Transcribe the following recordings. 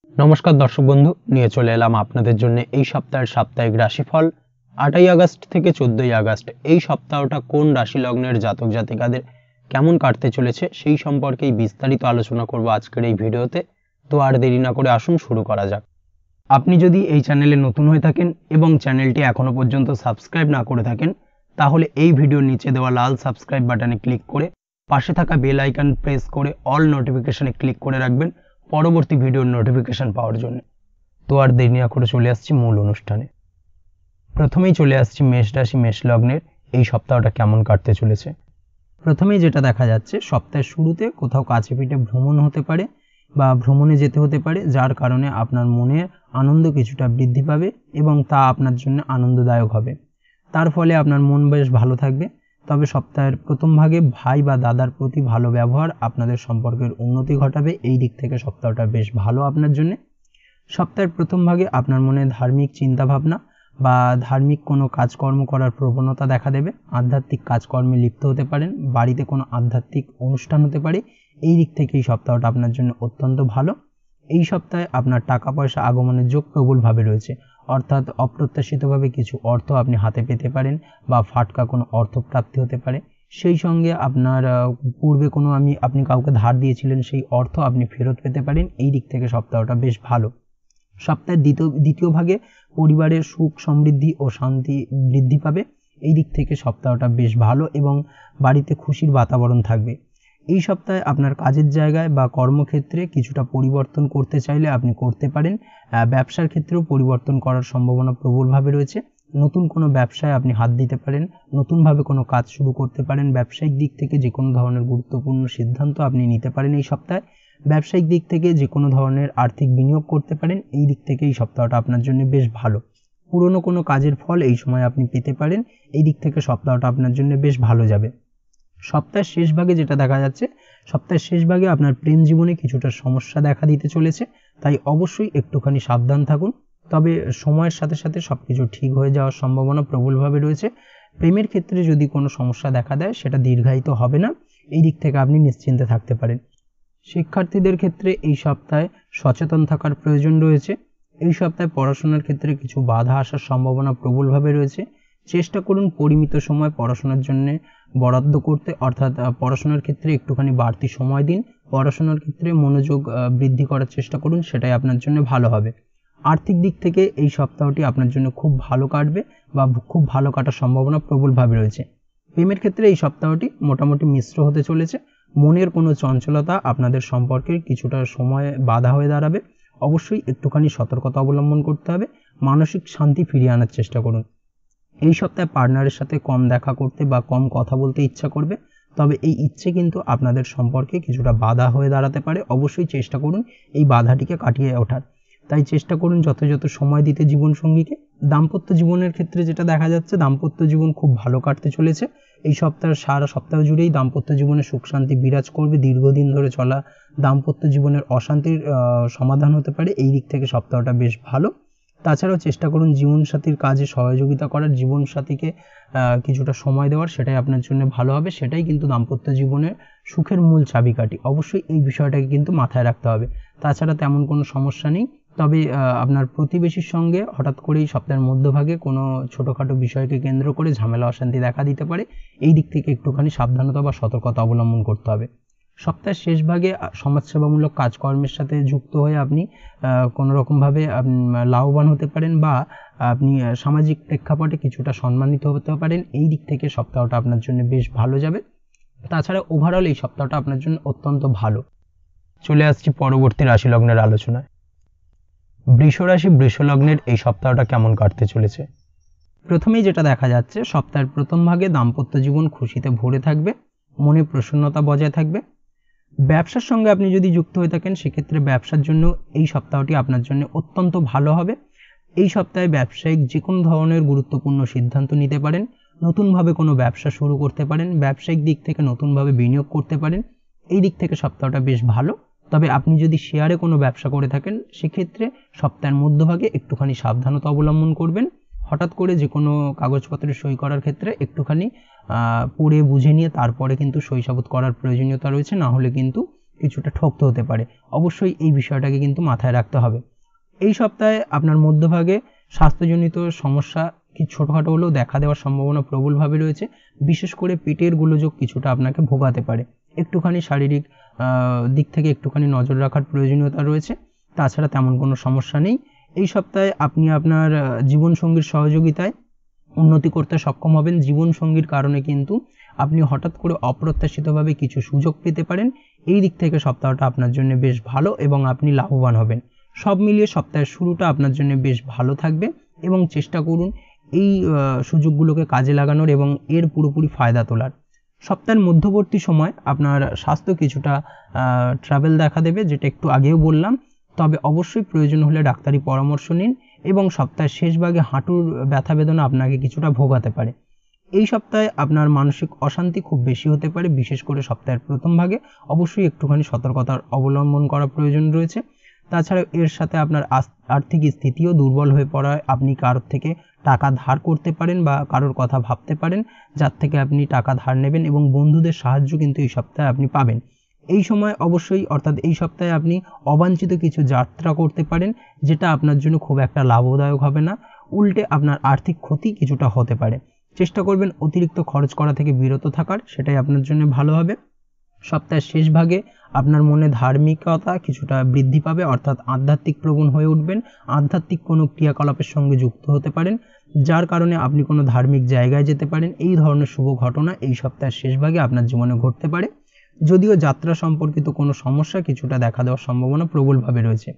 নমস্কার দর্শক বন্ধু, নিয়ে চলে এলাম আপনাদের জন্য এই সপ্তাহের সাপ্তাহিক রাশিফল 8ই আগস্ট থেকে 14ই আগস্ট। এই সপ্তাহটা কোন রাশি লগ্নের জাতক জাতিকাদের কেমন কাটতে চলেছে সেই সম্পর্কেই বিস্তারিত আলোচনা করব আজকের এই ভিডিওতে। তো আর দেরি না করে আসুন শুরু করা যাক। আপনি যদি এই চ্যানেলে নতুন হয়ে থাকেন এবং চ্যানেলটি এখনো পর্যন্ত সাবস্ক্রাইব না করে থাকেন, তাহলে এই ভিডিওর নিচে দেওয়া লাল সাবস্ক্রাইব বাটনে ক্লিক করে পাশে থাকা বেল আইকন প্রেস করে অল নোটিফিকেশনে ক্লিক করে রাখবেন পরবর্তী ভিডিওর নোটিফিকেশন পাওয়ার জন্য। তো আর দেরি না করে চলে আসছি মূল অনুষ্ঠানে। প্রথমেই চলে আসছি মেষ রাশি মেষ লগ্নের এই সপ্তাহটা কেমন কাটতে চলেছে। প্রথমেই যেটা দেখা যাচ্ছে, সপ্তাহের শুরুতে কোথাও কাছে পিঠে ভ্রমণ হতে পারে বা ভ্রমণে যেতে হতে পারে, যার কারণে আপনার মনের আনন্দ কিছুটা বৃদ্ধি পাবে এবং তা আপনার জন্য আনন্দদায়ক হবে। তার ফলে আপনার মন বেশ ভালো থাকবে। তবে সপ্তাহের প্রথম ভাগে ভাই বা দাদার প্রতি ভালো ব্যবহার আপনাদের সম্পর্কের উন্নতি ঘটাবে। এই দিক থেকে সপ্তাহটা বেশ ভালো আপনার জন্য। সপ্তাহের প্রথম ভাগে আপনার মনে ধার্মিক চিন্তাভাবনা বা ধার্মিক কোনো কাজকর্ম করার প্রবণতা দেখা দেবে। আধ্যাত্মিক কাজকর্মে লিপ্ত হতে পারেন, বাড়িতে কোনো আধ্যাত্মিক অনুষ্ঠান হতে পারে। এই দিক থেকে এই সপ্তাহটা আপনার জন্য অত্যন্ত ভালো। এই সপ্তাহে আপনার টাকা পয়সা আগমনের যোগ প্রবলভাবে রয়েছে, অর্থাৎ অপ্রত্যাশিতভাবে কিছু অর্থ আপনি হাতে পেতে পারেন বা ফাটকা কোনো অর্থপ্রাপ্তি হতে পারে। সেই সঙ্গে আপনার পূর্বে কোনো আপনি কাউকে ধার দিয়েছিলেন, সেই অর্থ আপনি ফেরত পেতে পারেন। এই দিক থেকে সপ্তাহটা বেশ ভালো। সপ্তাহের দ্বিতীয় ভাগে পরিবারের সুখ সমৃদ্ধি ও শান্তি বৃদ্ধি পাবে। এই দিক থেকে সপ্তাহটা বেশ ভালো এবং বাড়িতে খুশির বাতাবরণ থাকবে। এই সপ্তাহে আপনার কাজের জায়গায় বা কর্মক্ষেত্রে কিছুটা পরিবর্তন করতে চাইলে আপনি করতে পারেন। ব্যবসার ক্ষেত্রেও পরিবর্তন করার সম্ভাবনা প্রবলভাবে রয়েছে। নতুন কোনো ব্যবসায় আপনি হাত দিতে পারেন, নতুনভাবে কোনো কাজ শুরু করতে পারেন। ব্যবসায়িক দিক থেকে যে কোনো ধরনের গুরুত্বপূর্ণ সিদ্ধান্ত আপনি নিতে পারেন এই সপ্তাহে। ব্যবসায়িক দিক থেকে যে কোনো ধরনের আর্থিক বিনিয়োগ করতে পারেন। এই দিক থেকে এই সপ্তাহটা আপনার জন্য বেশ ভালো। পুরনো কোনো কাজের ফল এই সময় আপনি পেতে পারেন। এই দিক থেকে সপ্তাহটা আপনার জন্য বেশ ভালো যাবে। সপ্তাহের শেষ ভাগে যেটা দেখা যাচ্ছে, সপ্তাহের শেষ ভাগে আপনার প্রেম জীবনে কিছুটা সমস্যা দেখা দিতে চলেছে, তাই অবশ্যই একটুখানি সাবধান থাকুন। তবে সময়ের সাথে সাথে সবকিছু ঠিক হয়ে যাওয়ার সম্ভাবনা প্রবলভাবে রয়েছে। প্রেমের ক্ষেত্রে যদি কোনো সমস্যা দেখা দেয় সেটা দীর্ঘায়িত হবে না। এই দিক থেকে আপনি নিশ্চিন্তে থাকতে পারেন। শিক্ষার্থীদের ক্ষেত্রে এই সপ্তাহে সচেতন থাকার প্রয়োজন রয়েছে। এই সপ্তাহে পড়াশোনার ক্ষেত্রে কিছু বাধা আসার সম্ভাবনা প্রবলভাবে রয়েছে। চেষ্টা করুন পরিমিত সময় পড়াশোনার জন্য বরাদ্দ করতে, অর্থাৎ পড়াশোনার ক্ষেত্রে একটুখানি বাড়তি সময় দিন। পড়াশোনার ক্ষেত্রে মনোযোগ বৃদ্ধি করার চেষ্টা করুন, সেটাই আপনার জন্য ভালো হবে। আর্থিক দিক থেকে এই সপ্তাহটি আপনার জন্য খুব ভালো কাটবে বা খুব ভালো কাটার সম্ভাবনা প্রবলভাবে রয়েছে। প্রেমের ক্ষেত্রে এই সপ্তাহটি মোটামুটি মিশ্র হতে চলেছে। মনের কোনো চঞ্চলতা আপনাদের সম্পর্কের কিছুটা সময় বাধা হয়ে দাঁড়াবে। অবশ্যই একটুখানি সতর্কতা অবলম্বন করতে হবে। মানসিক শান্তি ফিরিয়ে আনার চেষ্টা করুন। এই সপ্তাহে পার্টনারের সাথে কম দেখা করতে বা কম কথা বলতে ইচ্ছা করবে, তবে এই ইচ্ছে কিন্তু আপনাদের সম্পর্কে কিছুটা বাধা হয়ে দাঁড়াতে পারে। অবশ্যই চেষ্টা করুন এই বাধাটিকে কাটিয়ে ওঠার। তাই চেষ্টা করুন যথাযথ সময় দিতে জীবনসঙ্গীকে। দাম্পত্য জীবনের ক্ষেত্রে যেটা দেখা যাচ্ছে, দাম্পত্য জীবন খুব ভালো কাটতে চলেছে। এই সপ্তাহের সারা সপ্তাহ জুড়েই দাম্পত্য জীবনে সুখ শান্তি বিরাজ করবে। দীর্ঘদিন ধরে চলা দাম্পত্য জীবনের অশান্তির সমাধান হতে পারে। এই দিক থেকে সপ্তাহটা বেশ ভালো। তাছাড়াও চেষ্টা করুন জীবনসাথীর কাজে সহযোগিতা করার, জীবনসাথীকে কিছুটা সময় দেওয়ার, সেটাই আপনার জন্য ভালো হবে। সেটাই কিন্তু দাম্পত্য জীবনের সুখের মূল চাবিকাঠি। অবশ্যই এই বিষয়টাকে কিন্তু মাথায় রাখতে হবে। তাছাড়া তেমন কোনো সমস্যা নেই। তবে আপনার প্রতিবেশীর সঙ্গে হঠাৎ করেই সপ্তাহের মধ্যভাগে কোনো ছোটোখাটো বিষয়কে কেন্দ্র করে ঝামেলা অশান্তি দেখা দিতে পারে। এই দিক থেকে একটুখানি সাবধানতা বা সতর্কতা অবলম্বন করতে হবে। সপ্তাহের শেষ ভাগে সমাজসেবামূলক কাজকর্মের সাথে যুক্ত হয়ে আপনি কোনো রকমভাবে লাভবান হতে পারেন বা আপনি সামাজিক প্রেক্ষাপটে কিছুটা সম্মানিত হতে পারেন। এই দিক থেকে সপ্তাহটা আপনার জন্য বেশ ভালো যাবে। তাছাড়া ওভারঅল এই সপ্তাহটা আপনার জন্য অত্যন্ত ভালো। চলে আসছি পরবর্তী রাশি লগ্নের আলোচনায়। বৃষ রাশি বৃষ লগ্নের এই সপ্তাহটা কেমন কাটতে চলেছে। প্রথমেই যেটা দেখা যাচ্ছে, সপ্তাহের প্রথম ভাগে দাম্পত্য জীবন খুশিতে ভরে থাকবে, মনে প্রসন্নতা বজায় থাকবে। ব্যবসার সঙ্গে আপনি যদি যুক্ত হয়ে থাকেন, সেক্ষেত্রে ব্যবসার জন্য এই সপ্তাহটি আপনার জন্য অত্যন্ত ভালো হবে। এই সপ্তাহে ব্যবসায়িক যে কোনো ধরনের গুরুত্বপূর্ণ সিদ্ধান্ত নিতে পারেন, নতুনভাবে কোনো ব্যবসা শুরু করতে পারেন, ব্যবসায়িক দিক থেকে নতুনভাবে বিনিয়োগ করতে পারেন। এই দিক থেকে সপ্তাহটা বেশ ভালো। তবে আপনি যদি শেয়ারে কোনো ব্যবসা করে থাকেন, সেক্ষেত্রে সপ্তাহের মধ্যভাগে একটুখানি সাবধানতা অবলম্বন করবেন। হঠাৎ করে যে কোনো কাগজপত্রে সই করার ক্ষেত্রে একটুখানি পড়ে বুঝে নিয়ে তারপরে কিন্তু সই সাবুত করার প্রয়োজনীয়তা রয়েছে, না হলে কিন্তু কিছুটা ঠকতে হতে পারে। অবশ্যই এই বিষয়টাকে কিন্তু মাথায় রাখতে হবে। এই সপ্তাহে আপনার মধ্যভাগে স্বাস্থ্যজনিত সমস্যা ছোটখাটো হলেও দেখা দেওয়ার সম্ভাবনা প্রবলভাবে রয়েছে। বিশেষ করে পেটের গোলযোগ কিছুটা আপনাকে ভোগাতে পারে। একটুখানি শারীরিক দিক থেকে একটুখানি নজর রাখার প্রয়োজনীয়তা রয়েছে। তাছাড়া তেমন কোনো সমস্যা নেই। এই সপ্তাহে আপনি আপনার জীবনসঙ্গীর সহযোগিতায় উন্নতি করতে সক্ষম হবেন। জীবনসঙ্গীর কারণে কিন্তু আপনি হঠাৎ করে অপ্রত্যাশিতভাবে কিছু সুযোগ পেতে পারেন। এই দিক থেকে সপ্তাহটা আপনার জন্য বেশ ভালো এবং আপনি লাভবান হবেন। সব মিলিয়ে সপ্তাহের শুরুটা আপনার জন্য বেশ ভালো থাকবে এবং চেষ্টা করুন এই সুযোগগুলোকে কাজে লাগানোর এবং এর পুরোপুরি ফায়দা তোলার। সপ্তাহের মধ্যবর্তী সময় আপনার স্বাস্থ্য কিছুটা ট্রাবেল দেখা দেবে, যেটা একটু আগেও বললাম। তবে অবশ্যই প্রয়োজন হলে ডাক্তারি পরামর্শ নিন এবং সপ্তাহের শেষ ভাগে হাঁটুর ব্যথা বেদনা আপনাকে কিছুটা ভোগাতে পারে। এই সপ্তাহে আপনার মানসিক অশান্তি খুব বেশি হতে পারে, বিশেষ করে সপ্তাহের প্রথম ভাগে। অবশ্যই একটুখানি সতর্কতার অবলম্বন করা প্রয়োজন রয়েছে। তাছাড়া এর সাথে আপনার আর্থিক স্থিতিও দুর্বল হয়ে পড়ায় আপনি কারোর থেকে টাকা ধার করতে পারেন বা কারোর কথা ভাবতে পারেন যার থেকে আপনি টাকা ধার নেবেন, এবং বন্ধুদের সাহায্য কিন্তু এই সপ্তাহে আপনি পাবেন। এই সময় অবশ্যই অর্থাৎ এই সপ্তাহে আপনি অবাঞ্ছিত কিছু যাত্রা করতে পারেন, যেটা আপনার জন্য খুব একটা লাভদায়ক হবে না, উল্টে আপনার আর্থিক ক্ষতি কিছুটা হতে পারে। চেষ্টা করবেন অতিরিক্ত খরচ করা থেকে বিরত থাকার, সেটাই আপনার জন্য ভালো হবে। সপ্তাহের শেষ ভাগে আপনার মনে ধার্মিকতা কিছুটা বৃদ্ধি পাবে, অর্থাৎ আধ্যাত্মিক প্রবণ হয়ে উঠবেন। আধ্যাত্মিক কোনো ক্রিয়াকলাপের সঙ্গে যুক্ত হতে পারেন, যার কারণে আপনি কোনো ধার্মিক জায়গায় যেতে পারেন। এই ধরনের শুভ ঘটনা এই সপ্তাহের শেষ ভাগে আপনার জীবনে ঘটতে পারে। যদিও যাত্রা সম্পর্কিত কোনো সমস্যা কিছুটা দেখা দেওয়ার সম্ভাবনা প্রবলভাবে রয়েছে।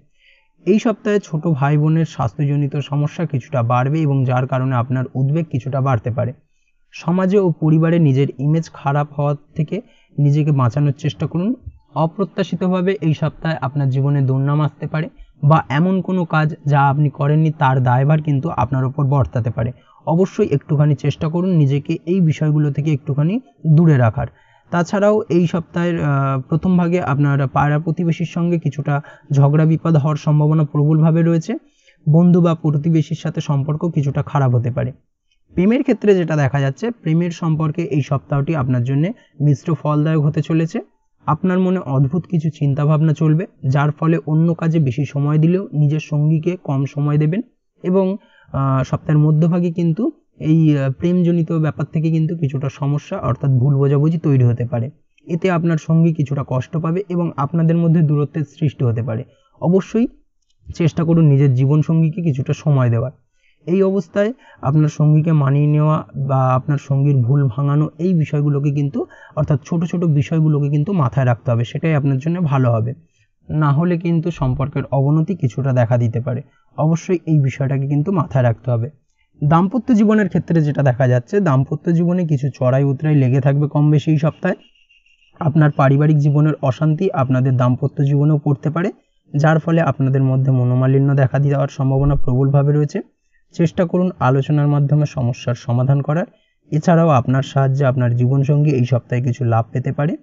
এই সপ্তাহে ছোট ভাই বোনের স্বাস্থ্যজনিত সমস্যা কিছুটা বাড়বে এবং যার কারণে আপনার উদ্বেগ কিছুটা বাড়তে পারে। সমাজে ও পরিবারে নিজের ইমেজ খারাপ হওয়ার থেকে নিজেকে বাঁচানোর চেষ্টা করুন। অপ্রত্যাশিতভাবে এই সপ্তাহে আপনার জীবনে দুর্নাম আসতে পারে বা এমন কোনো কাজ যা আপনি করেননি তার দায়ভার কিন্তু আপনার উপর বর্তাতে পারে। অবশ্যই একটুখানি চেষ্টা করুন নিজেকে এই বিষয়গুলো থেকে একটুখানি দূরে রাখার। তাছাড়াও এই সপ্তাহের প্রথম ভাগে আপনার পাড়া প্রতিবেশীর সঙ্গে কিছুটা ঝগড়া বিবাদ হওয়ার সম্ভাবনা প্রবলভাবে রয়েছে। বন্ধু বা প্রতিবেশীর সাথে সম্পর্ক কিছুটা খারাপ হতে পারে। প্রেমের ক্ষেত্রে যেটা দেখা যাচ্ছে, প্রেমের সম্পর্কে এই সপ্তাহটি আপনার জন্য মিশ্র ফলদায়ক হতে চলেছে। আপনার মনে অদ্ভুত কিছু চিন্তাভাবনা চলবে, যার ফলে অন্য কাজে বেশি সময় দিলেও নিজের সঙ্গীকে কম সময় দেবেন, এবং সপ্তাহের মধ্যভাগে কিন্তু এই প্রেমজনিত ব্যাপার থেকে কিন্তু কিছুটা সমস্যা অর্থাৎ ভুল বোঝাবুঝি তৈরি হতে পারে। এতে আপনার সঙ্গী কিছুটা কষ্ট পাবে এবং আপনাদের মধ্যে দূরত্বের সৃষ্টি হতে পারে। অবশ্যই চেষ্টা করুন নিজের জীবনসঙ্গীকে কিছুটা সময় দেওয়ার। এই অবস্থায় আপনার সঙ্গীকে মানিয়ে নেওয়া বা আপনার সঙ্গীর ভুল ভাঙানো, এই বিষয়গুলোকে কিন্তু অর্থাৎ ছোট ছোট বিষয়গুলোকে কিন্তু মাথায় রাখতে হবে, সেটাই আপনার জন্য ভালো হবে। না হলে কিন্তু সম্পর্কের অবনতি কিছুটা দেখা দিতে পারে। অবশ্যই এই বিষয়টাকে কিন্তু মাথায় রাখতে হবে। দাম্পত্য জীবনের ক্ষেত্রে যেটা দেখা যাচ্ছে, দাম্পত্য জীবনে কিছু চড়াই উতরাই লেগে থাকবে কম বেশি এই সপ্তাহে। আপনার পারিবারিক জীবনের অশান্তি আপনাদের দাম্পত্য জীবনেও পড়তে পারে, যার ফলে আপনাদের মধ্যে মনোমালিন্য দেখা দেওয়ার সম্ভাবনা প্রবলভাবে রয়েছে। চেষ্টা করুন আলোচনার মাধ্যমে সমস্যার সমাধান করার। এছাড়াও আপনার সাহায্যে আপনার জীবনসঙ্গী এই সপ্তাহে কিছু লাভ পেতে পারে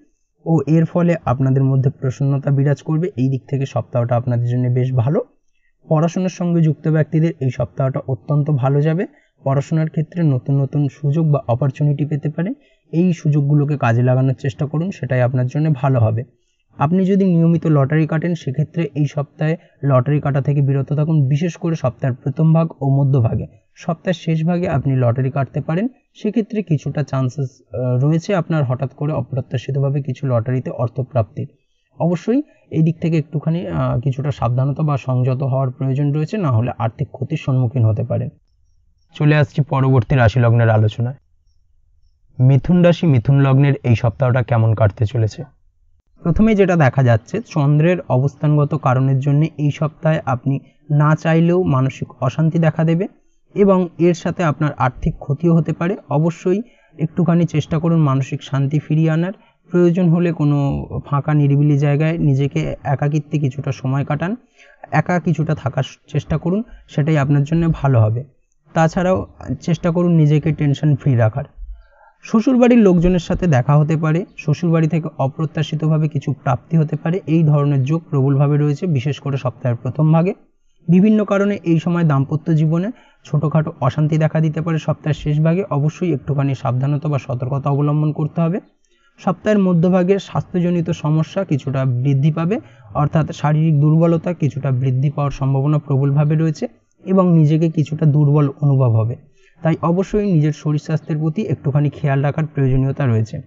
ও এর ফলে আপনাদের মধ্যে প্রসন্নতা বিরাজ করবে। এই দিক থেকে সপ্তাহটা আপনাদের জন্য বেশ ভালো। পড়াশোনার সঙ্গে যুক্ত ব্যক্তিদের এই সপ্তাহটা অত্যন্ত ভালো যাবে। পড়াশোনার ক্ষেত্রে নতুন নতুন সুযোগ বা অপরচুনিটি পেতে পারে। এই সুযোগগুলোকে কাজে লাগানোর চেষ্টা করুন, সেটাই আপনার জন্য ভালো হবে। আপনি যদি নিয়মিত লটারি কাটেন, সেক্ষেত্রে এই সপ্তাহে লটারি কাটা থেকে বিরত থাকুন, বিশেষ করে সপ্তাহের প্রথম ভাগ ও মধ্যভাগে। সপ্তাহের শেষ ভাগে আপনি লটারি কাটতে পারেন, সেক্ষেত্রে কিছুটা চান্সেস রয়েছে আপনার হঠাৎ করে অপ্রত্যাশিতভাবে কিছু লটারিতে অর্থপ্রাপ্তির। অবশ্যই এই দিক থেকে একটুখানি কিছুটা সাবধানতা বা সংযত হওয়ার প্রয়োজন রয়েছে, না হলে আর্থিক ক্ষতির সম্মুখীন হতে পারেন। চলে আসছি পরবর্তী রাশি লগ্নের আলোচনায়। মিথুন রাশি মিথুন লগ্নের এই সপ্তাহটা কেমন কাটতে চলেছে? প্রথমে যেটা দেখা যাচ্ছে, চন্দ্রের অবস্থানগত কারণের জন্য এই সপ্তাহে আপনি না চাইলেও মানসিক অশান্তি দেখা দেবে এবং এর সাথে আপনার আর্থিক ক্ষতিও হতে পারে। অবশ্যই একটুখানি চেষ্টা করুন মানসিক শান্তি ফিরিয়ে আনার। প্রয়োজন হলে কোনো ফাঁকা নিরিবিলি জায়গায় নিজেকে একাকিত্বে কিছুটা সময় কাটান, একা কিছুটা থাকার চেষ্টা করুন, সেটাই আপনার জন্য ভালো হবে। তাছাড়াও চেষ্টা করুন নিজেকে টেনশন ফ্রি রাখার। শ্বশুরবাড়ির লোকজনের সাথে দেখা হতে পারে, শ্বশুরবাড়ি থেকে অপ্রত্যাশিতভাবে কিছু প্রাপ্তি হতে পারে, এই ধরনের যোগ প্রবলভাবে রয়েছে, বিশেষ করে সপ্তাহের প্রথম ভাগে। বিভিন্ন কারণে এই সময় দাম্পত্য জীবনে ছোটোখাটো অশান্তি দেখা দিতে পারে সপ্তাহের শেষ ভাগে। অবশ্যই একটুখানি সাবধানতা বা সতর্কতা অবলম্বন করতে হবে। সপ্তাহের মধ্যভাগে স্বাস্থ্যজনিত সমস্যা কিছুটা বৃদ্ধি পাবে, অর্থাৎ শারীরিক দুর্বলতা কিছুটা বৃদ্ধি পাওয়ার সম্ভাবনা প্রবলভাবে রয়েছে এবং নিজেকে কিছুটা দুর্বল অনুভব হবে। তাই অবশ্যই নিজের শরীর স্বাস্থ্যের প্রতি একটুখানি খেয়াল রাখার প্রয়োজনীয়তা রয়েছে।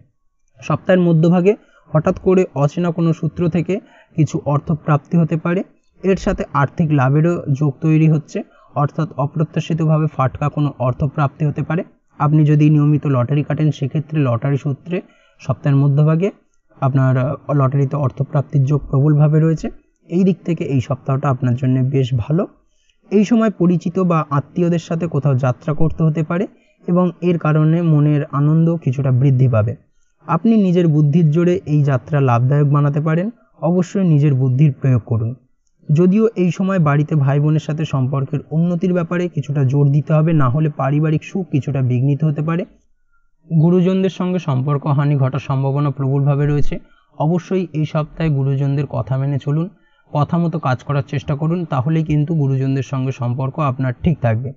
সপ্তাহের মধ্যভাগে হঠাৎ করে অচেনা কোনো সূত্র থেকে কিছু অর্থ প্রাপ্তি হতে পারে। এর সাথে আর্থিক লাভেরও যোগ তৈরি হচ্ছে, অর্থাৎ অপ্রত্যাশিতভাবে ফাটকা কোনো অর্থ প্রাপ্তি হতে পারে। আপনি যদি নিয়মিত লটারি কাটেন সেক্ষেত্রে লটারি সূত্রে সপ্তাহের মধ্যভাগে আপনার লটারিতে অর্থপ্রাপ্তির যোগ প্রবলভাবে রয়েছে। এই দিক থেকে এই সপ্তাহটা আপনার জন্য বেশ ভালো। এই সময় পরিচিত বা আত্মীয়দের সাথে কোথাও যাত্রা করতে হতে পারে এবং এর কারণে মনের আনন্দ কিছুটা বৃদ্ধি পাবে। আপনি নিজের বুদ্ধির জোরে এই যাত্রা লাভদায়ক বানাতে পারেন। অবশ্যই নিজের বুদ্ধির প্রয়োগ করুন। যদিও এই সময় বাড়িতে ভাই বোনের সাথে সম্পর্কের উন্নতির ব্যাপারে কিছুটা জোর দিতে হবে, না হলে পারিবারিক সুখ কিছুটা বিঘ্নিত হতে পারে। গুরুজনদের সঙ্গে সম্পর্ক হানি ঘটার সম্ভাবনা প্রবলভাবে রয়েছে। অবশ্যই এই সপ্তাহে গুরুজনদের কথা মেনে চলুন, কথা মতো কাজ করার চেষ্টা করুন, তাহলেই কিন্তু গুরুজনদের সঙ্গে সম্পর্ক আপনার ঠিক থাকবে।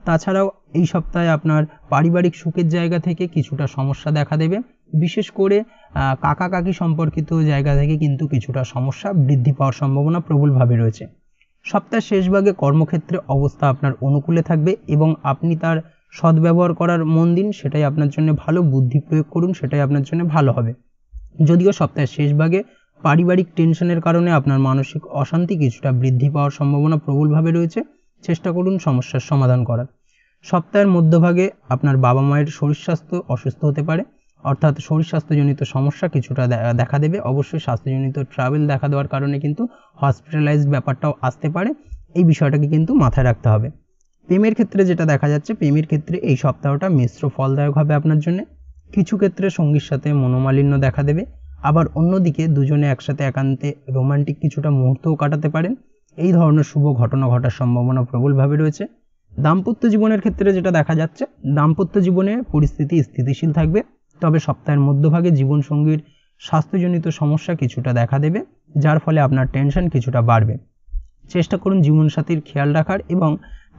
তাছাড়াও এই সপ্তাহে আপনার পারিবারিক সুখের জায়গা থেকে কিছুটা সমস্যা দেখা দেবে, বিশেষ করে কাকা কাকি সম্পর্কিত জায়গা থেকে কিন্তু কিছুটা সমস্যা বৃদ্ধি পাওয়ার সম্ভাবনা প্রবলভাবে রয়েছে। সপ্তাহের শেষ ভাগে কর্মক্ষেত্রে অবস্থা আপনার অনুকূলে থাকবে এবং আপনি তার সদ্ব্যবহার করার মন দিন, সেটাই আপনার জন্য ভালো। বুদ্ধি প্রয়োগ করুন, সেটাই আপনার জন্য ভালো হবে। যদিও সপ্তাহের শেষ ভাগে পারিবারিক টেনশনের কারণে আপনার মানসিক অশান্তি কিছুটা বৃদ্ধি পাওয়ার সম্ভাবনা প্রবলভাবে রয়েছে, চেষ্টা করুন সমস্যার সমাধান করার। সপ্তাহের মধ্যভাগে আপনার বাবা মায়ের শরীর স্বাস্থ্য অসুস্থ হতে পারে, অর্থাৎ শরীর স্বাস্থ্যজনিত সমস্যা কিছুটা দেখা দেবে। অবশ্যই স্বাস্থ্যজনিত ট্রাভেল দেখা দেওয়ার কারণে কিন্তু হসপিটালাইজ ব্যাপারটাও আসতে পারে, এই বিষয়টাকে কিন্তু মাথায় রাখতে হবে। প্রেমের ক্ষেত্রে যেটা দেখা যাচ্ছে, প্রেমের ক্ষেত্রে এই সপ্তাহটা মিশ্র ফলদায়ক হবে আপনার জন্য। কিছু ক্ষেত্রে সঙ্গীর সাথে মনোমালিন্য দেখা দেবে, আবার অন্যদিকে দুজনে একসাথে একান্তে রোমান্টিক কিছুটা মুহূর্তও কাটাতে পারেন। এই ধরনের শুভ ঘটনা ঘটার সম্ভাবনা প্রবলভাবে রয়েছে। দাম্পত্য জীবনের ক্ষেত্রে যেটা দেখা যাচ্ছে, দাম্পত্য জীবনে পরিস্থিতি স্থিতিশীল থাকবে, তবে সপ্তাহের মধ্যভাগে জীবনসঙ্গীর স্বাস্থ্যজনিত সমস্যা কিছুটা দেখা দেবে, যার ফলে আপনার টেনশন কিছুটা বাড়বে। চেষ্টা করুন জীবনসাথীর খেয়াল রাখার এবং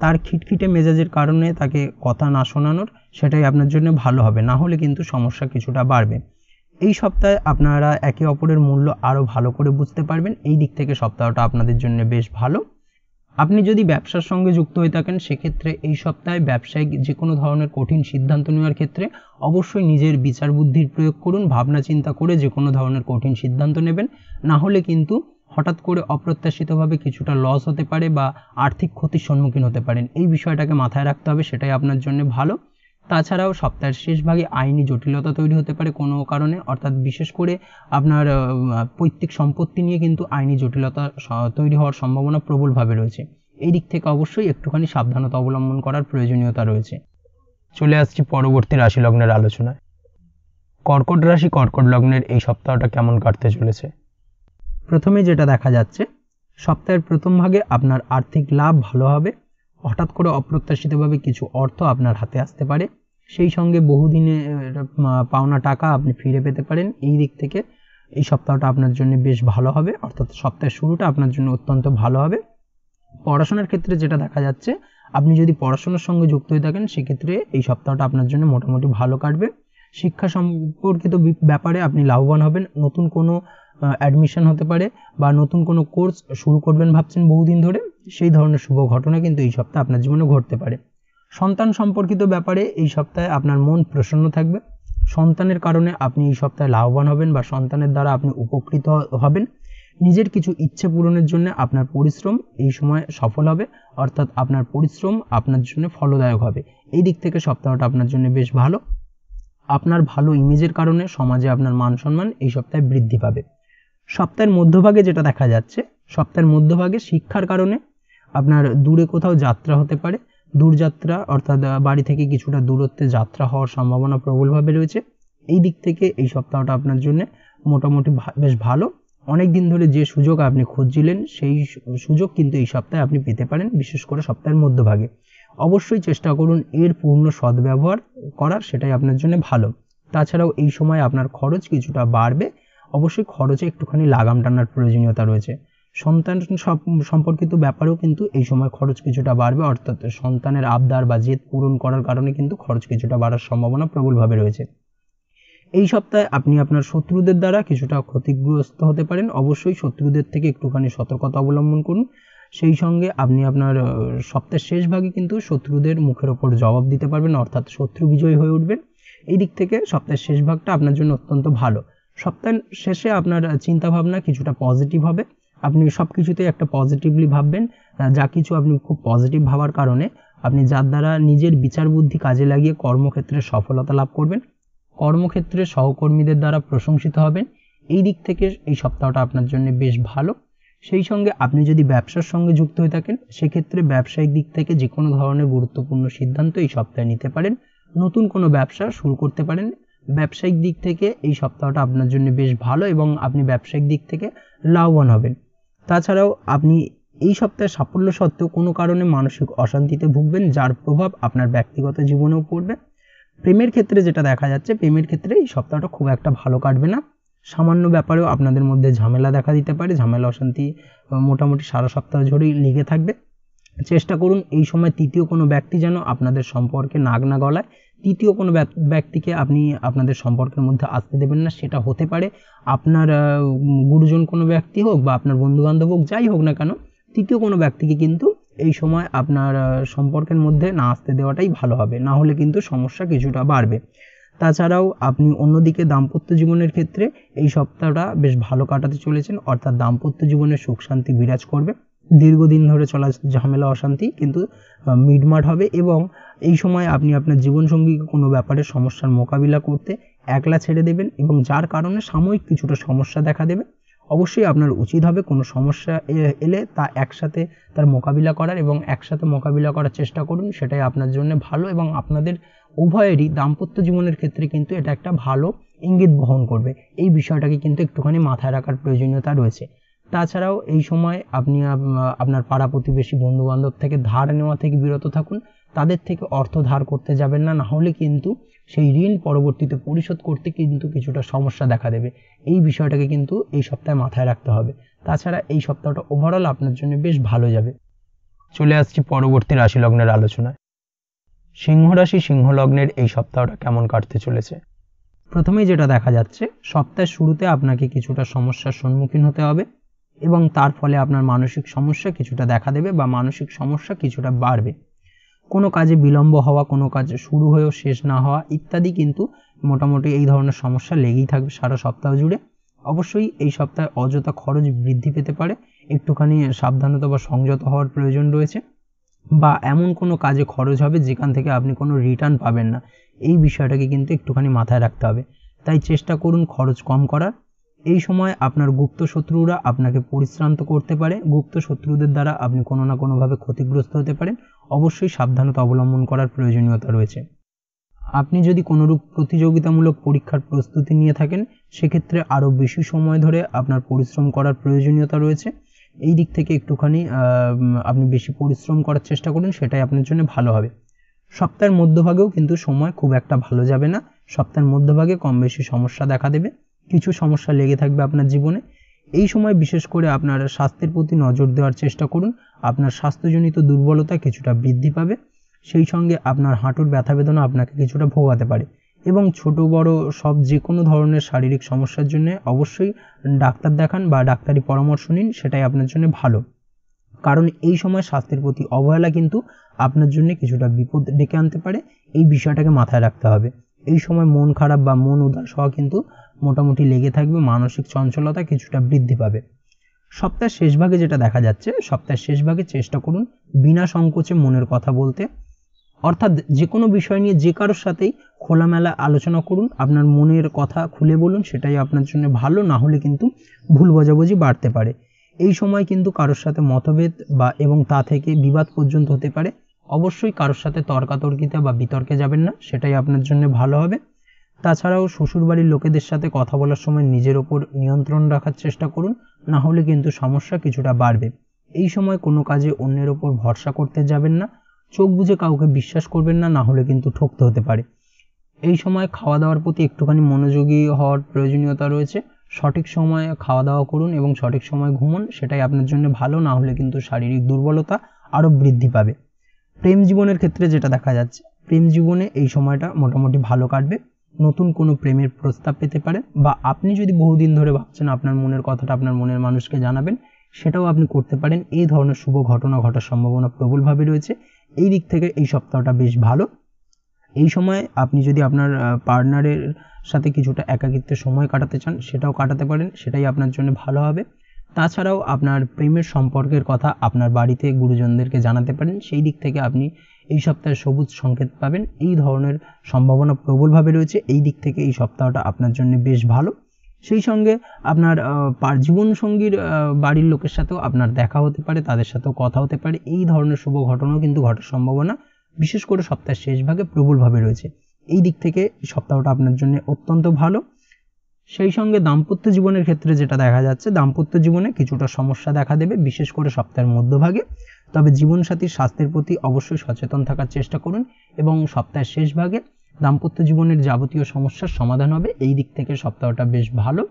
তার খিটখিটে মেজাজের কারণে তাকে কথা না শোনানোর, সেটাই আপনার জন্য ভালো হবে, না হলে কিন্তু সমস্যা কিছুটা বাড়বে। এই সপ্তাহে আপনারা একে অপরের মূল্য আরও ভালো করে বুঝতে পারবেন, এই দিক থেকে সপ্তাহটা আপনাদের জন্য বেশ ভালো। আপনি যদি ব্যবসার সঙ্গে যুক্ত হয়ে থাকেন সেক্ষেত্রে এই সপ্তাহে ব্যবসায়িক যে কোনো ধরনের কঠিন সিদ্ধান্ত নেওয়ার ক্ষেত্রে অবশ্যই নিজের বিচার বুদ্ধির প্রয়োগ করুন, ভাবনা চিন্তা করে যে কোনো ধরনের কঠিন সিদ্ধান্ত নেবেন, না হলে কিন্তু হঠাৎ করে অপ্রত্যাশিতভাবে কিছুটা লস হতে পারে বা আর্থিক ক্ষতির সম্মুখীন হতে পারেন। এই বিষয়টাকে মাথায় রাখতে হবে, সেটাই আপনার জন্য ভালো। তাছাড়াও সপ্তাহের শেষ ভাগে আইনি জটিলতা তৈরি হতে পারে কোনো কারণে, অর্থাৎ বিশেষ করে আপনার পৈতৃক সম্পত্তি নিয়ে কিন্তু আইনি জটিলতা তৈরি হওয়ার সম্ভাবনা প্রবলভাবে রয়েছে। এই দিক থেকে অবশ্যই একটুখানি সাবধানতা অবলম্বন করার প্রয়োজনীয়তা রয়েছে। চলে আসছি পরবর্তী রাশি লগ্নের আলোচনায়। কর্কট রাশি কর্কট লগ্নের এই সপ্তাহটা কেমন কাটতে চলেছে? প্রথমে যেটা দেখা যাচ্ছে, সপ্তাহের প্রথম ভাগে আপনার আর্থিক লাভ ভালো হবে, হঠাৎ করে অপ্রত্যাশিতভাবে কিছু অর্থ আপনার হাতে আসতে পারে, সেই সঙ্গে বহুদিনে পাওনা টাকা আপনি ফিরে পেতে পারেন। এই দিক থেকে এই সপ্তাহটা আপনার জন্য বেশ ভালো হবে, অর্থাৎ সপ্তাহের শুরুটা আপনার জন্য অত্যন্ত ভালো হবে। পড়াশোনার ক্ষেত্রে যেটা দেখা যাচ্ছে, আপনি যদি পড়াশোনার সঙ্গে যুক্ত হয়ে থাকেন সেক্ষেত্রে এই সপ্তাহটা আপনার জন্য মোটামুটি ভালো কাটবে। শিক্ষা সম্পর্কিত ব্যাপারে আপনি লাভবান হবেন, নতুন কোনো অ্যাডমিশন হতে পারে বা নতুন কোনো কোর্স শুরু করবেন ভাবছেন বহুদিন ধরে, সেই ধরনের শুভ ঘটনা কিন্তু এই সপ্তাহে আপনার জীবনে ঘটতে পারে। সন্তান সম্পর্কিত ব্যাপারে এই সপ্তাহে আপনার মন প্রসন্ন থাকবে, সন্তানের কারণে আপনি এই সপ্তাহে লাভবান হবেন বা সন্তানের দ্বারা আপনি উপকৃত হবেন। নিজের কিছু ইচ্ছে পূরণের জন্য আপনার পরিশ্রম এই সময় সফল হবে, অর্থাৎ আপনার পরিশ্রম আপনার জন্য ফলদায়ক হবে। এই দিক থেকে সপ্তাহটা আপনার জন্য বেশ ভালো। আপনার ভালো ইমেজের কারণে সমাজে আপনার মান সম্মান এই সপ্তাহে বৃদ্ধি পাবে। সপ্তাহের মধ্যভাগে যেটা দেখা যাচ্ছে, সপ্তাহের মধ্যভাগে শিক্ষার কারণে আপনার দূরে কোথাও যাত্রা হতে পারে, দূরযাত্রা অর্থাৎ বাড়ি থেকে কিছুটা দূরত্বে যাত্রা হওয়ার সম্ভাবনা প্রবলভাবে রয়েছে। এই দিক থেকে এই সপ্তাহটা আপনার জন্য মোটামুটি বেশ ভালো। অনেক দিন ধরে যে সুযোগ আপনি খুঁজছিলেন সেই সুযোগ কিন্তু এই সপ্তাহে আপনি পেতে পারেন, বিশেষ করে সপ্তাহের মধ্যভাগে। অবশ্যই চেষ্টা করুন এর পূর্ণ সদ্ব্যবহার করার, সেটাই আপনার জন্য ভালো। তাছাড়াও এই সময় আপনার খরচ কিছুটা বাড়বে, অবশ্যই খরচে একটুখানি লাগাম টানার প্রয়োজনীয়তা রয়েছে। সন্তান সম্পর্কিত ব্যাপারেও কিন্তু এই সময় খরচ কিছুটা বাড়বে, অর্থাৎ সন্তানের আবদার বা জেদ পূরণ করার কারণে কিন্তু খরচ কিছুটা বাড়ার সম্ভাবনা প্রবলভাবে রয়েছে। এই সপ্তাহে আপনি আপনার শত্রুদের দ্বারা কিছুটা ক্ষতিগ্রস্ত হতে পারেন। অবশ্যই শত্রুদের থেকে একটুখানি সতর্কতা অবলম্বন করুন। সেই সঙ্গে আপনি আপনার সপ্তাহের শেষ ভাগে কিন্তু শত্রুদের মুখের ওপর জবাব দিতে পারবেন, অর্থাৎ শত্রু বিজয়ী হয়ে উঠবেন। এই দিক থেকে সপ্তাহের শেষ ভাগটা আপনার জন্য অত্যন্ত ভালো। সপ্তাহের শেষে আপনার চিন্তাভাবনা কিছুটা পজিটিভ হবে। আপনি সব কিছুতেই একটা পজিটিভলি ভাববেন। যা কিছু আপনি খুব পজিটিভ ভাবার কারণে আপনি যার দ্বারা নিজের বিচার বুদ্ধি কাজে লাগিয়ে কর্মক্ষেত্রে সফলতা লাভ করবেন। কর্মক্ষেত্রে সহকর্মীদের দ্বারা প্রশংসিত হবেন। এই দিক থেকে এই সপ্তাহটা আপনার জন্য বেশ ভালো। সেই সঙ্গে আপনি যদি ব্যবসার সঙ্গে যুক্ত হয়ে থাকেন, সেক্ষেত্রে ব্যবসায়িক দিক থেকে যে কোনো ধরনের গুরুত্বপূর্ণ সিদ্ধান্ত এই সপ্তাহে নিতে পারেন। নতুন কোনো ব্যবসা শুরু করতে পারেন। ব্যবসায়িক দিক থেকে এই সপ্তাহটা আপনার জন্য বেশ ভালো এবং আপনি ব্যবসায়িক দিক থেকে লাভবান হবেন। তাছাড়াও আপনি এই সপ্তাহে সাফল্য সত্ত্বেও কোনো কারণে মানসিক অশান্তিতে ভুগবেন, যার প্রভাব আপনার ব্যক্তিগত জীবনেও পড়বে। প্রেমের ক্ষেত্রে যেটা দেখা যাচ্ছে, প্রেমের ক্ষেত্রে এই সপ্তাহটা খুব একটা ভালো কাটবে না। সামান্য ব্যাপারেও আপনাদের মধ্যে ঝামেলা দেখা দিতে পারে। ঝামেলা অশান্তি মোটামুটি সারা সপ্তাহ জুড়েই লেগে থাকবে। চেষ্টা করুন এই সময় তৃতীয় কোনো ব্যক্তি যেন আপনাদের সম্পর্কে নাক না গলায়। তৃতীয় কোনো ব্যক্তিকে আপনি আপনাদের সম্পর্কের মধ্যে আসতে দেবেন না। সেটা হতে পারে আপনার গুরুজন কোনো ব্যক্তি হোক বা আপনার বন্ধুবান্ধব হোক, যাই হোক না কেন, তৃতীয় কোনো ব্যক্তিকে কিন্তু এই সময় আপনার সম্পর্কের মধ্যে না আসতে দেওয়াটাই ভালো হবে, না হলে কিন্তু সমস্যা কিছুটা বাড়বে। তাছাড়াও আপনি অন্যদিকে দাম্পত্য জীবনের ক্ষেত্রে এই সপ্তাহটা বেশ ভালো কাটাতে চলেছেন, অর্থাৎ দাম্পত্য জীবনে সুখ শান্তি বিরাজ করবে। দীর্ঘদিন ধরে চলা ঝামেলা অশান্তি কিন্তু মিটমাট হবে এবং এই সময় আপনি আপনার জীবনসঙ্গীকে কোনো ব্যাপারে সমস্যার মোকাবিলা করতে একলা ছেড়ে দেবেন এবং যার কারণে সাময়িক কিছুটা সমস্যা দেখা দেবে। অবশ্যই আপনার উচিত হবে কোনো সমস্যা এলে তা একসাথে তার মোকাবিলা করার এবং একসাথে মোকাবিলা করার চেষ্টা করুন। সেটাই আপনার জন্য ভালো এবং আপনাদের উভয়েরই দাম্পত্য জীবনের ক্ষেত্রে কিন্তু এটা একটা ভালো ইঙ্গিত বহন করবে। এই বিষয়টাকে কিন্তু একটুখানি মাথায় রাখার প্রয়োজনীয়তা রয়েছে। তাছাড়াও এই সময় আপনি আপনার পাড়া প্রতিবেশী বন্ধুবান্ধব থেকে ধার নেওয়া থেকে বিরত থাকুন। তাদের থেকে অর্থ ধার করতে যাবেন না, না হলে কিন্তু সেই ঋণ পরবর্তীতে পরিশোধ করতে কিন্তু কিছুটা সমস্যা দেখা দেবে। এই বিষয়টাকে কিন্তু এই সপ্তাহে মাথায় রাখতে হবে। তাছাড়া এই সপ্তাহটা ওভারঅল আপনার জন্য বেশ ভালো যাবে। চলে আসছি পরবর্তী রাশি লগ্নের আলোচনায়। সিংহ রাশি সিংহ লগ্নের এই সপ্তাহটা কেমন কাটতে চলেছে। প্রথমেই যেটা দেখা যাচ্ছে, সপ্তাহের শুরুতে আপনাকে কিছুটা সমস্যার সম্মুখীন হতে হবে এবং তার ফলে আপনার মানসিক সমস্যা কিছুটা দেখা দেবে বা মানসিক সমস্যা কিছুটা বাড়বে। কোনো কাজে বিলম্ব হওয়া, কোনো কাজ শুরু হয়েও শেষ না হওয়া ইত্যাদি কিন্তু মোটামুটি এই ধরনের সমস্যা লেগেই থাকবে সারা সপ্তাহ জুড়ে। অবশ্যই এই সপ্তাহে অযথা খরচ বৃদ্ধি পেতে পারে। একটুখানি সাবধানতা বা সংযত হওয়ার প্রয়োজন রয়েছে, বা এমন কোনো কাজে খরচ হবে যেখান থেকে আপনি কোনো রিটার্ন পাবেন না। এই বিষয়টাকে কিন্তু একটুখানি মাথায় রাখতে হবে। তাই চেষ্টা করুন খরচ কম করার। এই সময় আপনার গুপ্ত শত্রুরা আপনাকে পরিশ্রান্ত করতে পারে। গুপ্ত শত্রুদের দ্বারা আপনি কোনো না কোনোভাবে ক্ষতিগ্রস্ত হতে পারেন। অবশ্যই সাবধানতা অবলম্বন করার প্রয়োজনীয়তা রয়েছে। আপনি যদি কোনোরূপ প্রতিযোগিতামূলক পরীক্ষার প্রস্তুতি নিয়ে থাকেন, সেক্ষেত্রে আরও বেশি সময় ধরে আপনার পরিশ্রম করার প্রয়োজনীয়তা রয়েছে। এই দিক থেকে একটুখানি আপনি বেশি পরিশ্রম করার চেষ্টা করুন, সেটাই আপনার জন্য ভালো হবে। সপ্তাহের মধ্যভাগেও কিন্তু সময় খুব একটা ভালো যাবে না। সপ্তাহের মধ্যভাগে কম বেশি সমস্যা দেখা দেবে, কিছু সমস্যা লেগে থাকবে আপনার জীবনে। এই সময় বিশেষ করে আপনার স্বাস্থ্যের প্রতি নজর দেওয়ার চেষ্টা করুন। আপনার স্বাস্থ্যজনিত দুর্বলতা কিছুটা বৃদ্ধি পাবে। সেই সঙ্গে আপনার হাঁটুর ব্যথা বেদনা আপনাকে কিছুটা ভোগাতে পারে এবং ছোট বড় সব যে কোনো ধরনের শারীরিক সমস্যার জন্য অবশ্যই ডাক্তার দেখান বা ডাক্তারি পরামর্শ নিন, সেটাই আপনার জন্য ভালো। কারণ এই সময় স্বাস্থ্যের প্রতি অবহেলা কিন্তু আপনার জন্য কিছুটা বিপদ ডেকে আনতে পারে। এই বিষয়টাকে মাথায় রাখতে হবে। এই সময় মন খারাপ বা মন উদাস হওয়া কিন্তু মোটামুটি লেগে থাকবে, মানসিক চঞ্চলতা কিছুটা বৃদ্ধি পাবে। সপ্তাহের শেষ ভাগে যেটা দেখা যাচ্ছে, সপ্তাহের শেষ ভাগে চেষ্টা করুন বিনা সংকোচে মনের কথা বলতে, অর্থাৎ যে কোনো বিষয় নিয়ে যে কারোর সাথেই খোলামেলা আলোচনা করুন, আপনার মনের কথা খুলে বলুন, সেটাই আপনার জন্য ভালো। না হলে কিন্তু ভুল বোঝাবুঝি বাড়তে পারে। এই সময় কিন্তু কারোর সাথে মতভেদ বা এবং তা থেকে বিবাদ পর্যন্ত হতে পারে। অবশ্যই কারোর সাথে তর্কাতর্কিতে বা বিতর্কে যাবেন না, সেটাই আপনার জন্য ভালো হবে। তাছাড়াও শ্বশুরবাড়ির লোকেদের সাথে কথা বলার সময় নিজের ওপর নিয়ন্ত্রণ রাখার চেষ্টা করুন, না হলে কিন্তু সমস্যা কিছুটা বাড়বে। এই সময় কোনো কাজে অন্যের ওপর ভরসা করতে যাবেন না। চোখ বুজে কাউকে বিশ্বাস করবেন না, না হলে কিন্তু ঠকতে হতে পারে। এই সময় খাওয়া দাওয়ার প্রতি একটুখানি মনোযোগী হওয়ার প্রয়োজনীয়তা রয়েছে। সঠিক সময়ে খাওয়া দাওয়া করুন এবং সঠিক সময়ে ঘুমুন, সেটাই আপনার জন্য ভালো। না হলে কিন্তু শারীরিক দুর্বলতা আরও বৃদ্ধি পাবে। প্রেম জীবনের ক্ষেত্রে যেটা দেখা যাচ্ছে, প্রেম জীবনে এই সময়টা মোটামুটি ভালো কাটবে। নতুন কোনো প্রেমের প্রস্তাব পেতে পারেন, বা আপনি যদি বহুদিন ধরে ভাবছেন আপনার মনের কথাটা আপনার মনের মানুষকে জানাবেন, সেটাও আপনি করতে পারেন। এই ধরনের শুভ ঘটনা ঘটার সম্ভাবনা প্রবলভাবে রয়েছে। এই দিক থেকে এই সপ্তাহটা বেশ ভালো। এই সময় আপনি যদি আপনার পার্টনারের সাথে কিছুটা একাকিত্বের সময় কাটাতে চান, সেটাও কাটাতে পারেন, সেটাই আপনার জন্য ভালো হবে। তাছাড়াও আপনার প্রেমের সম্পর্কের কথা আপনার বাড়িতে গুরুজনদেরকে জানাতে পারেন, সেই দিক থেকে আপনি এই সপ্তাহে সবুজ সংকেত পাবেন। এই ধরনের সম্ভাবনা প্রবলভাবে রয়েছে। এই দিক থেকে এই সপ্তাহটা আপনার জন্য বেশ ভালো। সেই সঙ্গে আপনার জীবনসঙ্গীর বাড়ির লোকের সাথেও আপনার দেখা হতে পারে, তাদের সাথেও কথা হতে পারে। এই ধরনের শুভ ঘটনাও কিন্তু ঘটার সম্ভাবনা বিশেষ করে সপ্তাহের শেষ ভাগে প্রবলভাবে রয়েছে। এই দিক থেকে সপ্তাহটা আপনার জন্য অত্যন্ত ভালো। সেই সঙ্গে দাম্পত্য জীবনের ক্ষেত্রে যেটা দেখা যাচ্ছে, দাম্পত্য জীবনে কিছুটা সমস্যা দেখা দেবে বিশেষ করে সপ্তাহের মধ্যভাগে। তবে জীবনসাথীর স্বাস্থ্যের প্রতি অবশ্যই সচেতন থাকার চেষ্টা করুন এবং সপ্তাহের শেষ ভাগে দাম্পত্য জীবনের যাবতীয় সমস্যার সমাধান হবে। এই দিক থেকে সপ্তাহটা বেশ ভালো।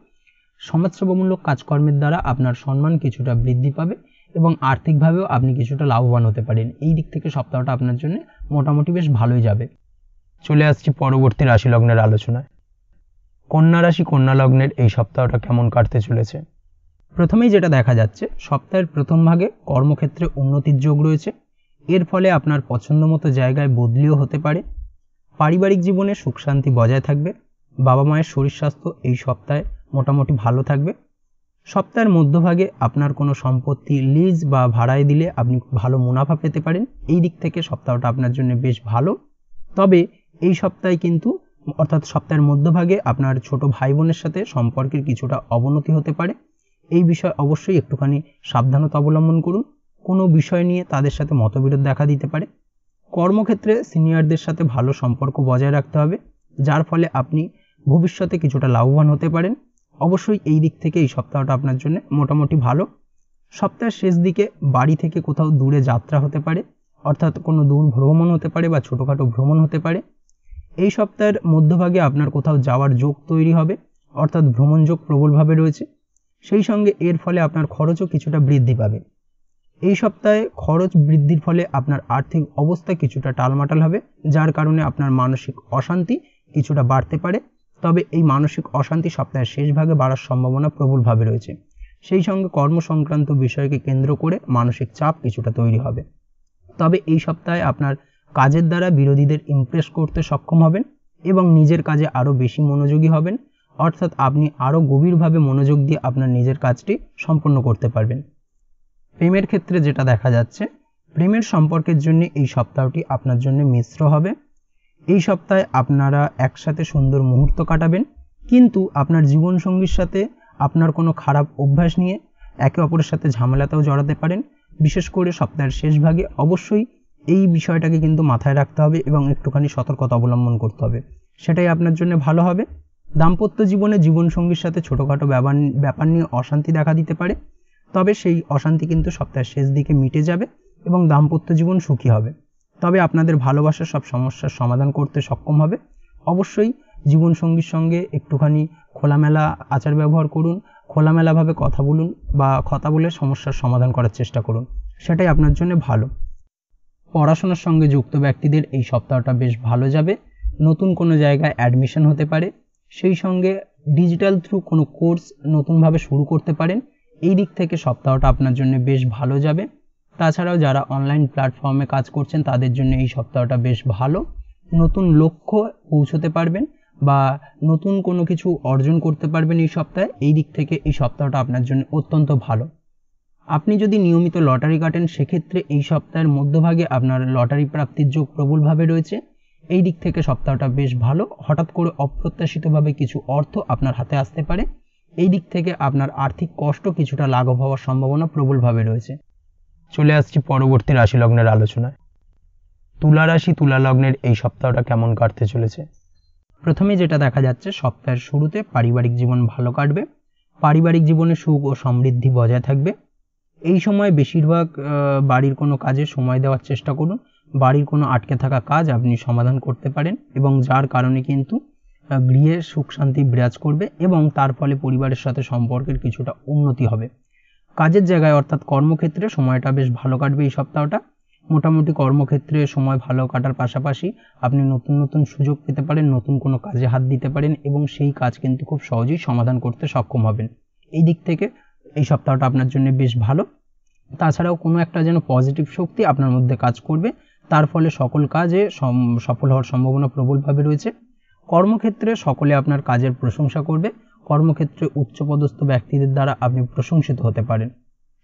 সমাজসেবামূলক কাজকর্মের দ্বারা আপনার সম্মান কিছুটা বৃদ্ধি পাবে এবং আর্থিকভাবেও আপনি কিছুটা লাভবান হতে পারেন। এই দিক থেকে সপ্তাহটা আপনার জন্য মোটামুটি বেশ ভালোই যাবে। চলে আসছি পরবর্তী রাশি লগ্নের আলোচনায়। কন্যা রাশি কন্যা লগ্নের এই সপ্তাহটা কেমন কাটতে চলেছে? প্রথমেই যেটা দেখা যাচ্ছে, সপ্তাহের প্রথম ভাগে কর্মক্ষেত্রে উন্নতির যোগ রয়েছে। এর ফলে আপনার পছন্দ মতো জায়গায় বদলিও হতে পারে। পারিবারিক জীবনে সুখ শান্তি বজায় থাকবে। বাবা মায়ের শরীর স্বাস্থ্য এই সপ্তাহে মোটামুটি ভালো থাকবে। সপ্তাহের মধ্যভাগে আপনার কোনো সম্পত্তি লিজ বা ভাড়ায় দিলে আপনি ভালো মুনাফা পেতে পারেন। এই দিক থেকে সপ্তাহটা আপনার জন্য বেশ ভালো। তবে এই সপ্তাহে কিন্তু অর্থাৎ সপ্তাহের মধ্যভাগে আপনার ছোট ভাই বোনের সাথে সম্পর্কের কিছুটা অবনতি হতে পারে। এই বিষয়ে অবশ্যই একটুখানি সাবধানতা অবলম্বন করুন। কোনো বিষয় নিয়ে তাদের সাথে মতবিরোধ দেখা দিতে পারে। কর্মক্ষেত্রে সিনিয়রদের সাথে ভালো সম্পর্ক বজায় রাখতে হবে, যার ফলে আপনি ভবিষ্যতে কিছুটা লাভবান হতে পারেন। অবশ্যই এই দিক থেকে এই সপ্তাহটা আপনার জন্য মোটামুটি ভালো। সপ্তাহের শেষ দিকে বাড়ি থেকে কোথাও দূরে যাত্রা হতে পারে, অর্থাৎ কোনো দূর ভ্রমণ হতে পারে বা ছোটোখাটো ভ্রমণ হতে পারে। এই সপ্তাহের মধ্যভাগে আপনার কোথাও যাওয়ার যোগ তৈরি হবে, অর্থাৎ ভ্রমণ যোগ প্রবলভাবে রয়েছে। সেই সঙ্গে এর ফলে আপনার খরচও কিছুটা বৃদ্ধি পাবে। এই সপ্তাহে খরচ বৃদ্ধির ফলে আপনার আর্থিক অবস্থা কিছুটা টালমাটাল হবে, যার কারণে আপনার মানসিক অশান্তি কিছুটা বাড়তে পারে। তবে এই মানসিক অশান্তি সপ্তাহের শেষ ভাগে বাড়ার সম্ভাবনা প্রবলভাবে রয়েছে। সেই সঙ্গে কর্মসংক্রান্ত বিষয়কে কেন্দ্র করে মানসিক চাপ কিছুটা তৈরি হবে। তবে এই সপ্তাহে আপনার কাজের দ্বারা বিরোধীদের ইমপ্রেস করতে সক্ষম হবেন এবং নিজের কাজে আরও বেশি মনোযোগী হবেন, অর্থাৎ আপনি আরও গভীরভাবে মনোযোগ দিয়ে আপনার নিজের কাজটি সম্পন্ন করতে পারবেন। প্রেমের ক্ষেত্রে যেটা দেখা যাচ্ছে, প্রেমের সম্পর্কের জন্য এই সপ্তাহটি আপনার জন্য মিশ্র হবে। এই সপ্তাহে আপনারা একসাথে সুন্দর মুহূর্ত কাটাবেন, কিন্তু আপনার জীবনসঙ্গীর সাথে আপনার কোনো খারাপ অভ্যাস নিয়ে একে অপরের সাথে ঝামেলাতেও জড়াতে পারেন। বিশেষ করে সপ্তাহের শেষ ভাগে অবশ্যই এই বিষয়টাকে কিন্তু মাথায় রাখতে হবে এবং একটুখানি সতর্কতা অবলম্বন করতে হবে, সেটাই আপনার জন্য ভালো হবে। দাম্পত্য জীবনে জীবনসঙ্গীর সাথে ছোটোখাটো ব্যাপার নিয়ে অশান্তি দেখা দিতে পারে, তবে সেই অশান্তি কিন্তু সপ্তাহের শেষ দিকে মিটে যাবে এবং দাম্পত্য জীবন সুখী হবে। তবে আপনাদের ভালোবাসার সব সমস্যার সমাধান করতে সক্ষম হবে। অবশ্যই জীবনসঙ্গীর সঙ্গে একটুখানি খোলামেলা আচার ব্যবহার করুন, খোলামেলাভাবে কথা বলুন বা কথা বলে সমস্যার সমাধান করার চেষ্টা করুন, সেটাই আপনার জন্য ভালো। পড়াশোনার সঙ্গে যুক্ত ব্যক্তিদের এই সপ্তাহটা বেশ ভালো যাবে। নতুন কোনো জায়গায় অ্যাডমিশন হতে পারে, সেই সঙ্গে ডিজিটাল থ্রু কোনো কোর্স নতুনভাবে শুরু করতে পারেন। এই দিক থেকে সপ্তাহটা আপনার জন্য বেশ ভালো যাবে। তাছাড়াও যারা অনলাইন প্ল্যাটফর্মে কাজ করছেন তাদের জন্য এই সপ্তাহটা বেশ ভালো। নতুন লক্ষ্য পৌঁছতে পারবেন বা নতুন কোনো কিছু অর্জন করতে পারবেন এই সপ্তাহে। এই দিক থেকে এই সপ্তাহটা আপনার জন্য অত্যন্ত ভালো। আপনি যদি নিয়মিত লটারি কাটেন, সেক্ষেত্রে এই সপ্তাহের মধ্যভাগে আপনার লটারি প্রাপ্তির যোগ প্রবলভাবে রয়েছে। এই দিক থেকে সপ্তাহটা বেশ ভালো। হঠাৎ করে অপ্রত্যাশিতভাবে কিছু অর্থ আপনার হাতে আসতে পারে। এই দিক থেকে আপনার আর্থিক কষ্ট কিছুটা লাঘব হওয়ার সম্ভাবনা প্রবলভাবে রয়েছে। চলে আসছি পরবর্তী রাশি লগ্নের আলোচনায়। তুলা রাশি তুলা লগ্নের এই সপ্তাহটা কেমন কাটতে চলেছে? প্রথমে যেটা দেখা যাচ্ছে, সপ্তাহের শুরুতে পারিবারিক জীবন ভালো কাটবে। পারিবারিক জীবনে সুখ ও সমৃদ্ধি বজায় থাকবে। এই সময় বেশিরভাগ বাড়ির কোনো কাজে সময় দেওয়ার চেষ্টা করুন। বাড়ির কোনো আটকে থাকা কাজ আপনি সমাধান করতে পারেন এবং যার কারণে কিন্তু গৃহে সুখ শান্তি বিরাজ করবে এবং তার ফলে পরিবারের সাথে সম্পর্কের কিছুটা উন্নতি হবে। কাজের জায়গায় অর্থাৎ কর্মক্ষেত্রে সময়টা বেশ ভালো কাটবে এই সপ্তাহটা। মোটামুটি কর্মক্ষেত্রে সময় ভালো কাটার পাশাপাশি আপনি নতুন নতুন সুযোগ পেতে পারেন, নতুন কোনো কাজে হাত দিতে পারেন এবং সেই কাজ কিন্তু খুব সহজেই সমাধান করতে সক্ষম হবেন। এই দিক থেকে এই সপ্তাহটা আপনার জন্য বেশ ভালো। তাছাড়াও কোনো একটা যেন পজিটিভ শক্তি আপনার মধ্যে কাজ করবে, তার ফলে সকল কাজে সফল হওয়ার সম্ভাবনা প্রবলভাবে রয়েছে। কর্মক্ষেত্রে সকলে আপনার কাজের প্রশংসা করবে, কর্মক্ষেত্রে উচ্চপদস্থ ব্যক্তিদের দ্বারা আপনি প্রশংসিত হতে পারেন।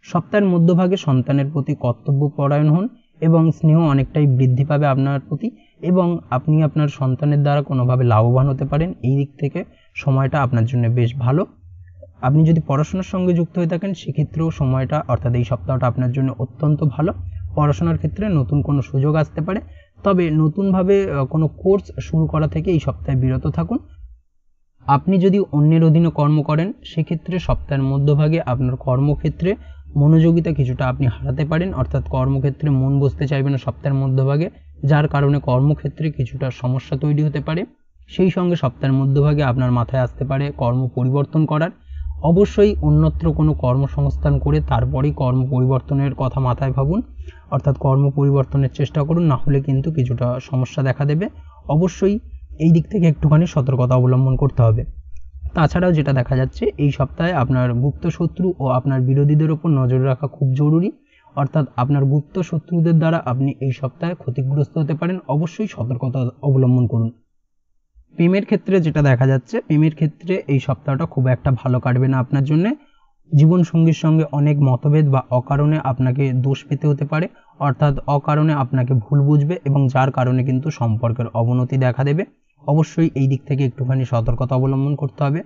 সপ্তাহের মধ্যভাগে সন্তানের প্রতি কর্তব্যপরায়ণ হন এবং স্নেহ অনেকটাই বৃদ্ধি পাবে আপনার প্রতি এবং আপনি আপনার সন্তানের দ্বারা কোনোভাবে লাভবান হতে পারেন। এই দিক থেকে সময়টা আপনার জন্য বেশ ভালো। আপনি যদি পড়াশোনার সঙ্গে যুক্ত হয়ে থাকেন সেক্ষেত্রেও সময়টা অর্থাৎ এই সপ্তাহটা আপনার জন্য অত্যন্ত ভালো। পড়াশোনার ক্ষেত্রে নতুন কোনো সুযোগ আসতে পারে, তবে নতুনভাবে কোনো কোর্স শুরু করা থেকে এই সপ্তাহে বিরত থাকুন। আপনি যদি অন্যের অধীনে কর্ম করেন সেক্ষেত্রে সপ্তাহের মধ্যভাগে আপনার কর্মক্ষেত্রে মনোযোগিতা কিছুটা আপনি হারাতে পারেন, অর্থাৎ কর্মক্ষেত্রে মন বসতে চাইবে না সপ্তাহের মধ্যভাগে, যার কারণে কর্মক্ষেত্রে কিছুটা সমস্যা তৈরি হতে পারে। সেই সঙ্গে সপ্তাহের মধ্যভাগে আপনার মাথায় আসতে পারে কর্ম পরিবর্তন করার। অবশ্যই অন্যত্র কোনো কর্মসংস্থান করে তারপরেই কর্ম পরিবর্তনের কথা মাথায় ভাবুন, অর্থাৎ কর্ম পরিবর্তনের চেষ্টা করুন, না হলে কিন্তু কিছুটা সমস্যা দেখা দেবে। অবশ্যই এই দিক থেকে একটুখানি সতর্কতা অবলম্বন করতে হবে। তাছাড়াও যেটা দেখা যাচ্ছে এই সপ্তাহে আপনার গুপ্ত শত্রু ও আপনার বিরোধীদের উপর নজর রাখা খুব জরুরি, অর্থাৎ আপনার গুপ্ত শত্রুদের দ্বারা আপনি এই সপ্তাহে ক্ষতিগ্রস্ত হতে পারেন। অবশ্যই সতর্কতা অবলম্বন করুন। প্রেমের ক্ষেত্রে যেটা দেখা যাচ্ছে, প্রেমের ক্ষেত্রে এই সপ্তাহটা খুব একটা ভালো কাটবে না আপনার জন্য। জীবনসঙ্গীর সঙ্গে অনেক মতভেদ বা অকারণে আপনাকে দোষ পেতে হতে পারে, অর্থাৎ অকারণে আপনাকে ভুল বুঝবে এবং যার কারণে কিন্তু সম্পর্কের অবনতি দেখা দেবে। অবশ্যই এই দিক থেকে একটুখানি সতর্কতা অবলম্বন করতে হবে।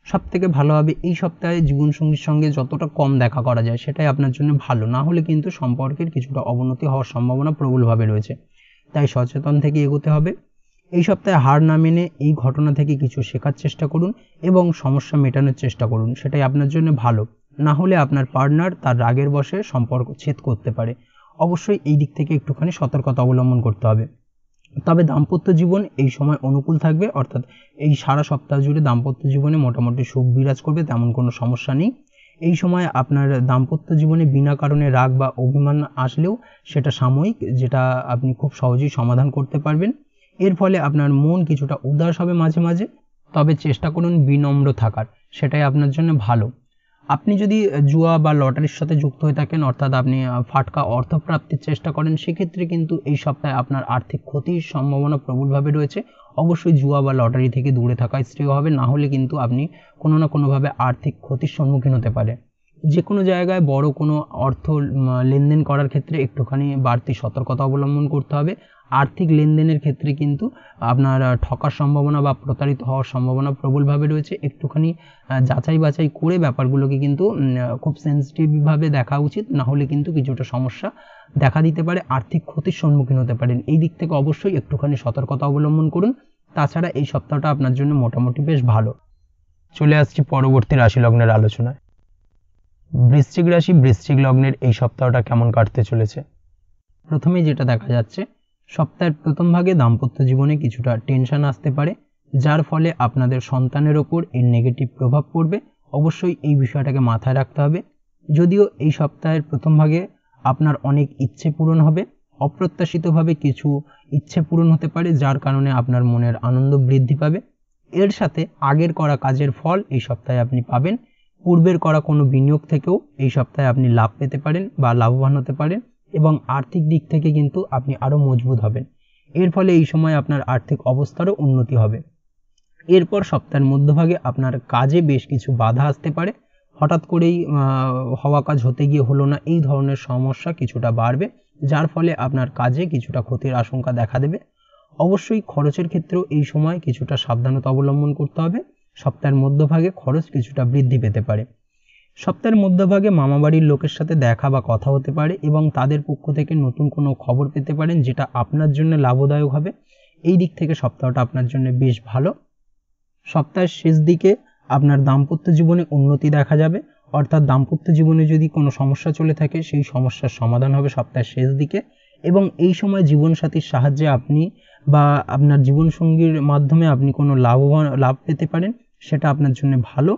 সবথেকে ভালো হবে এই সপ্তাহে জীবনসঙ্গীর সঙ্গে যতটা কম দেখা করা যায় সেটাই আপনার জন্য ভালো, না হলে কিন্তু সম্পর্কের কিছুটা অবনতি হওয়ার সম্ভাবনা প্রবলভাবে রয়েছে। তাই সচেতন থেকে এগোতে হবে। এই সপ্তাহে হার না মেনে এই ঘটনা থেকে কিছু শেখার চেষ্টা করুন এবং সমস্যা মেটানোর চেষ্টা করুন, সেটাই আপনার জন্য ভালো। না হলে আপনার পার্টনার তার রাগের বশে সম্পর্ক ছেদ করতে পারে। অবশ্যই এই দিক থেকে একটুখানি সতর্কতা অবলম্বন করতে হবে। তবে দাম্পত্য জীবন এই সময় অনুকূল থাকবে, অর্থাৎ এই সারা সপ্তাহ জুড়ে দাম্পত্য জীবনে মোটামুটি সুখ বিরাজ করবে, তেমন কোনো সমস্যা নেই। এই সময় আপনার দাম্পত্য জীবনে বিনা কারণে রাগ বা অভিমান আসলেও সেটা সাময়িক, যেটা আপনি খুব সহজেই সমাধান করতে পারবেন। এর ফলে আপনার মন কিছুটা উদাস হবে মাঝে মাঝে, তবে চেষ্টা করুন বিনম্র থাকার, সেটাই আপনার জন্য ভালো। আপনি যদি জুয়া বা লটারির সাথে যুক্ত হয়ে থাকেন, অর্থাৎ আপনি ফাটকা অর্থ প্রাপ্তির চেষ্টা করেন, সেক্ষেত্রে কিন্তু এই সপ্তাহে আপনার আর্থিক ক্ষতির সম্ভাবনা প্রবলভাবে রয়েছে। অবশ্যই জুয়া বা লটারি থেকে দূরে থাকাই শ্রেয় হবে, না হলে কিন্তু আপনি কোনো না কোনোভাবে আর্থিক ক্ষতির সম্মুখীন হতে পারে। যে কোনো জায়গায় বড় কোনো অর্থ লেনদেন করার ক্ষেত্রে একটুখানি বাড়তি সতর্কতা অবলম্বন করতে হবে। আর্থিক লেনদেনের ক্ষেত্রে কিন্তু আপনার ঠকার সম্ভাবনা বা প্রতারিত হওয়ার সম্ভাবনা প্রবলভাবে রয়েছে। একটুখানি যাচাই বাছাই করে ব্যাপারগুলোকে কিন্তু খুব সেন্সিটিভভাবে দেখা উচিত, না হলে কিন্তু কিছুটা সমস্যা দেখা দিতে পারে, আর্থিক ক্ষতির সম্মুখীন হতে পারেন। এই দিক থেকে অবশ্যই একটুখানি সতর্কতা অবলম্বন করুন। তাছাড়া এই সপ্তাহটা আপনার জন্য মোটামুটি বেশ ভালো। চলে আসছি পরবর্তী রাশি লগ্নের আলোচনায়। বৃশ্চিক রাশি, বৃশ্চিক লগ্নের এই সপ্তাহটা কেমন কাটতে চলেছে? প্রথমেই যেটা দেখা যাচ্ছে, সপ্তাহের প্রথম ভাগে দাম্পত্য জীবনে কিছুটা টেনশন আসতে পারে, যার ফলে আপনাদের সন্তানের ওপর এর নেগেটিভ প্রভাব পড়বে। অবশ্যই এই বিষয়টাকে মাথায় রাখতে হবে। যদিও এই সপ্তাহের প্রথম ভাগে আপনার অনেক ইচ্ছে পূরণ হবে, অপ্রত্যাশিতভাবে কিছু ইচ্ছে পূরণ হতে পারে, যার কারণে আপনার মনের আনন্দ বৃদ্ধি পাবে। এর সাথে আগের করা কাজের ফল এই সপ্তাহে আপনি পাবেন। পূর্বের করা কোনো বিনিয়োগ থেকেও এই সপ্তাহে আপনি লাভ পেতে পারেন বা লাভবান হতে পারেন এবং আর্থিক দিক থেকে কিন্তু আপনি আরও মজবুত হবেন। এর ফলে এই সময় আপনার আর্থিক অবস্থারও উন্নতি হবে। এরপর সপ্তাহের মধ্যভাগে আপনার কাজে বেশ কিছু বাধা আসতে পারে, হঠাৎ করেই হওয়া কাজ হতে গিয়ে হলো না, এই ধরনের সমস্যা কিছুটা বাড়বে, যার ফলে আপনার কাজে কিছুটা ক্ষতির আশঙ্কা দেখা দেবে। অবশ্যই খরচের ক্ষেত্রেও এই সময় কিছুটা সাবধানতা অবলম্বন করতে হবে। সপ্তাহের মধ্যভাগে খরচ কিছুটা বৃদ্ধি পেতে পারে। সপ্তাহের মধ্যভাগে মামাবাড়ির লোকের সাথে দেখা বা কথা হতে পারে এবং তাদের পক্ষ থেকে নতুন কোনো খবর পেতে পারেন, যেটা আপনার জন্য লাভদায়ক হবে। এই দিক থেকে সপ্তাহটা আপনার জন্য বেশ ভালো। সপ্তাহের শেষ দিকে আপনার দাম্পত্য জীবনে উন্নতি দেখা যাবে, অর্থাৎ দাম্পত্য জীবনে যদি কোনো সমস্যা চলে থাকে সেই সমস্যার সমাধান হবে সপ্তাহের শেষ দিকে এবং এই সময় জীবনসাথীর সাহায্যে আপনি বা আপনার জীবনসঙ্গীর মাধ্যমে আপনি কোনো লাভ পেতে পারেন, সেটা আপনার জন্য ভালো।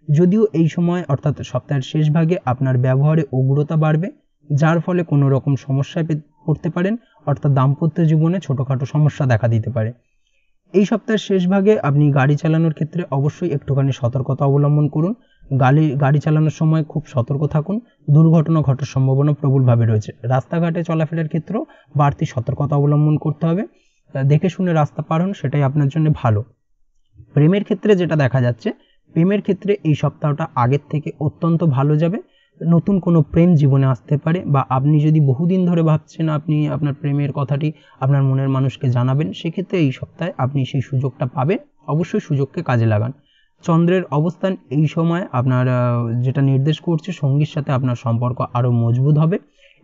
যদিও এই সময় অর্থাৎ সপ্তাহের শেষ ভাগে আপনার ব্যবহারে উগ্রতা বাড়বে, যার ফলে কোনো রকম সমস্যায় পড়তে পারেন, অর্থাৎ দাম্পত্য জীবনে ছোটোখাটো সমস্যা দেখা দিতে পারে। এই সপ্তাহের শেষ ভাগে আপনি গাড়ি চালানোর ক্ষেত্রে অবশ্যই একটুখানি সতর্কতা অবলম্বন করুন। গাড়ি চালানোর সময় খুব সতর্ক থাকুন, দুর্ঘটনা ঘটার সম্ভাবনা প্রবলভাবে রয়েছে। রাস্তাঘাটে চলাফেরার ক্ষেত্রেও বাড়তি সতর্কতা অবলম্বন করতে হবে, দেখে শুনে রাস্তা পার হন, সেটাই আপনার জন্য ভালো। প্রেমের ক্ষেত্রে যেটা দেখা যাচ্ছে, প্রেমের ক্ষেত্রে এই সপ্তাহটা আগের থেকে অত্যন্ত ভালো যাবে। নতুন কোনো প্রেম জীবনে আসতে পারে, বা আপনি যদি বহুদিন ধরে ভাবছেন আপনি আপনার প্রেমের কথাটি আপনার মনের মানুষকে জানাবেন, সেক্ষেত্রে এই সপ্তাহে আপনি সেই সুযোগটা পাবেন। অবশ্যই সুযোগকে কাজে লাগান। চন্দ্রের অবস্থান এই সময় আপনার যেটা নির্দেশ করছে, সঙ্গীর সাথে আপনার সম্পর্ক আরও মজবুত হবে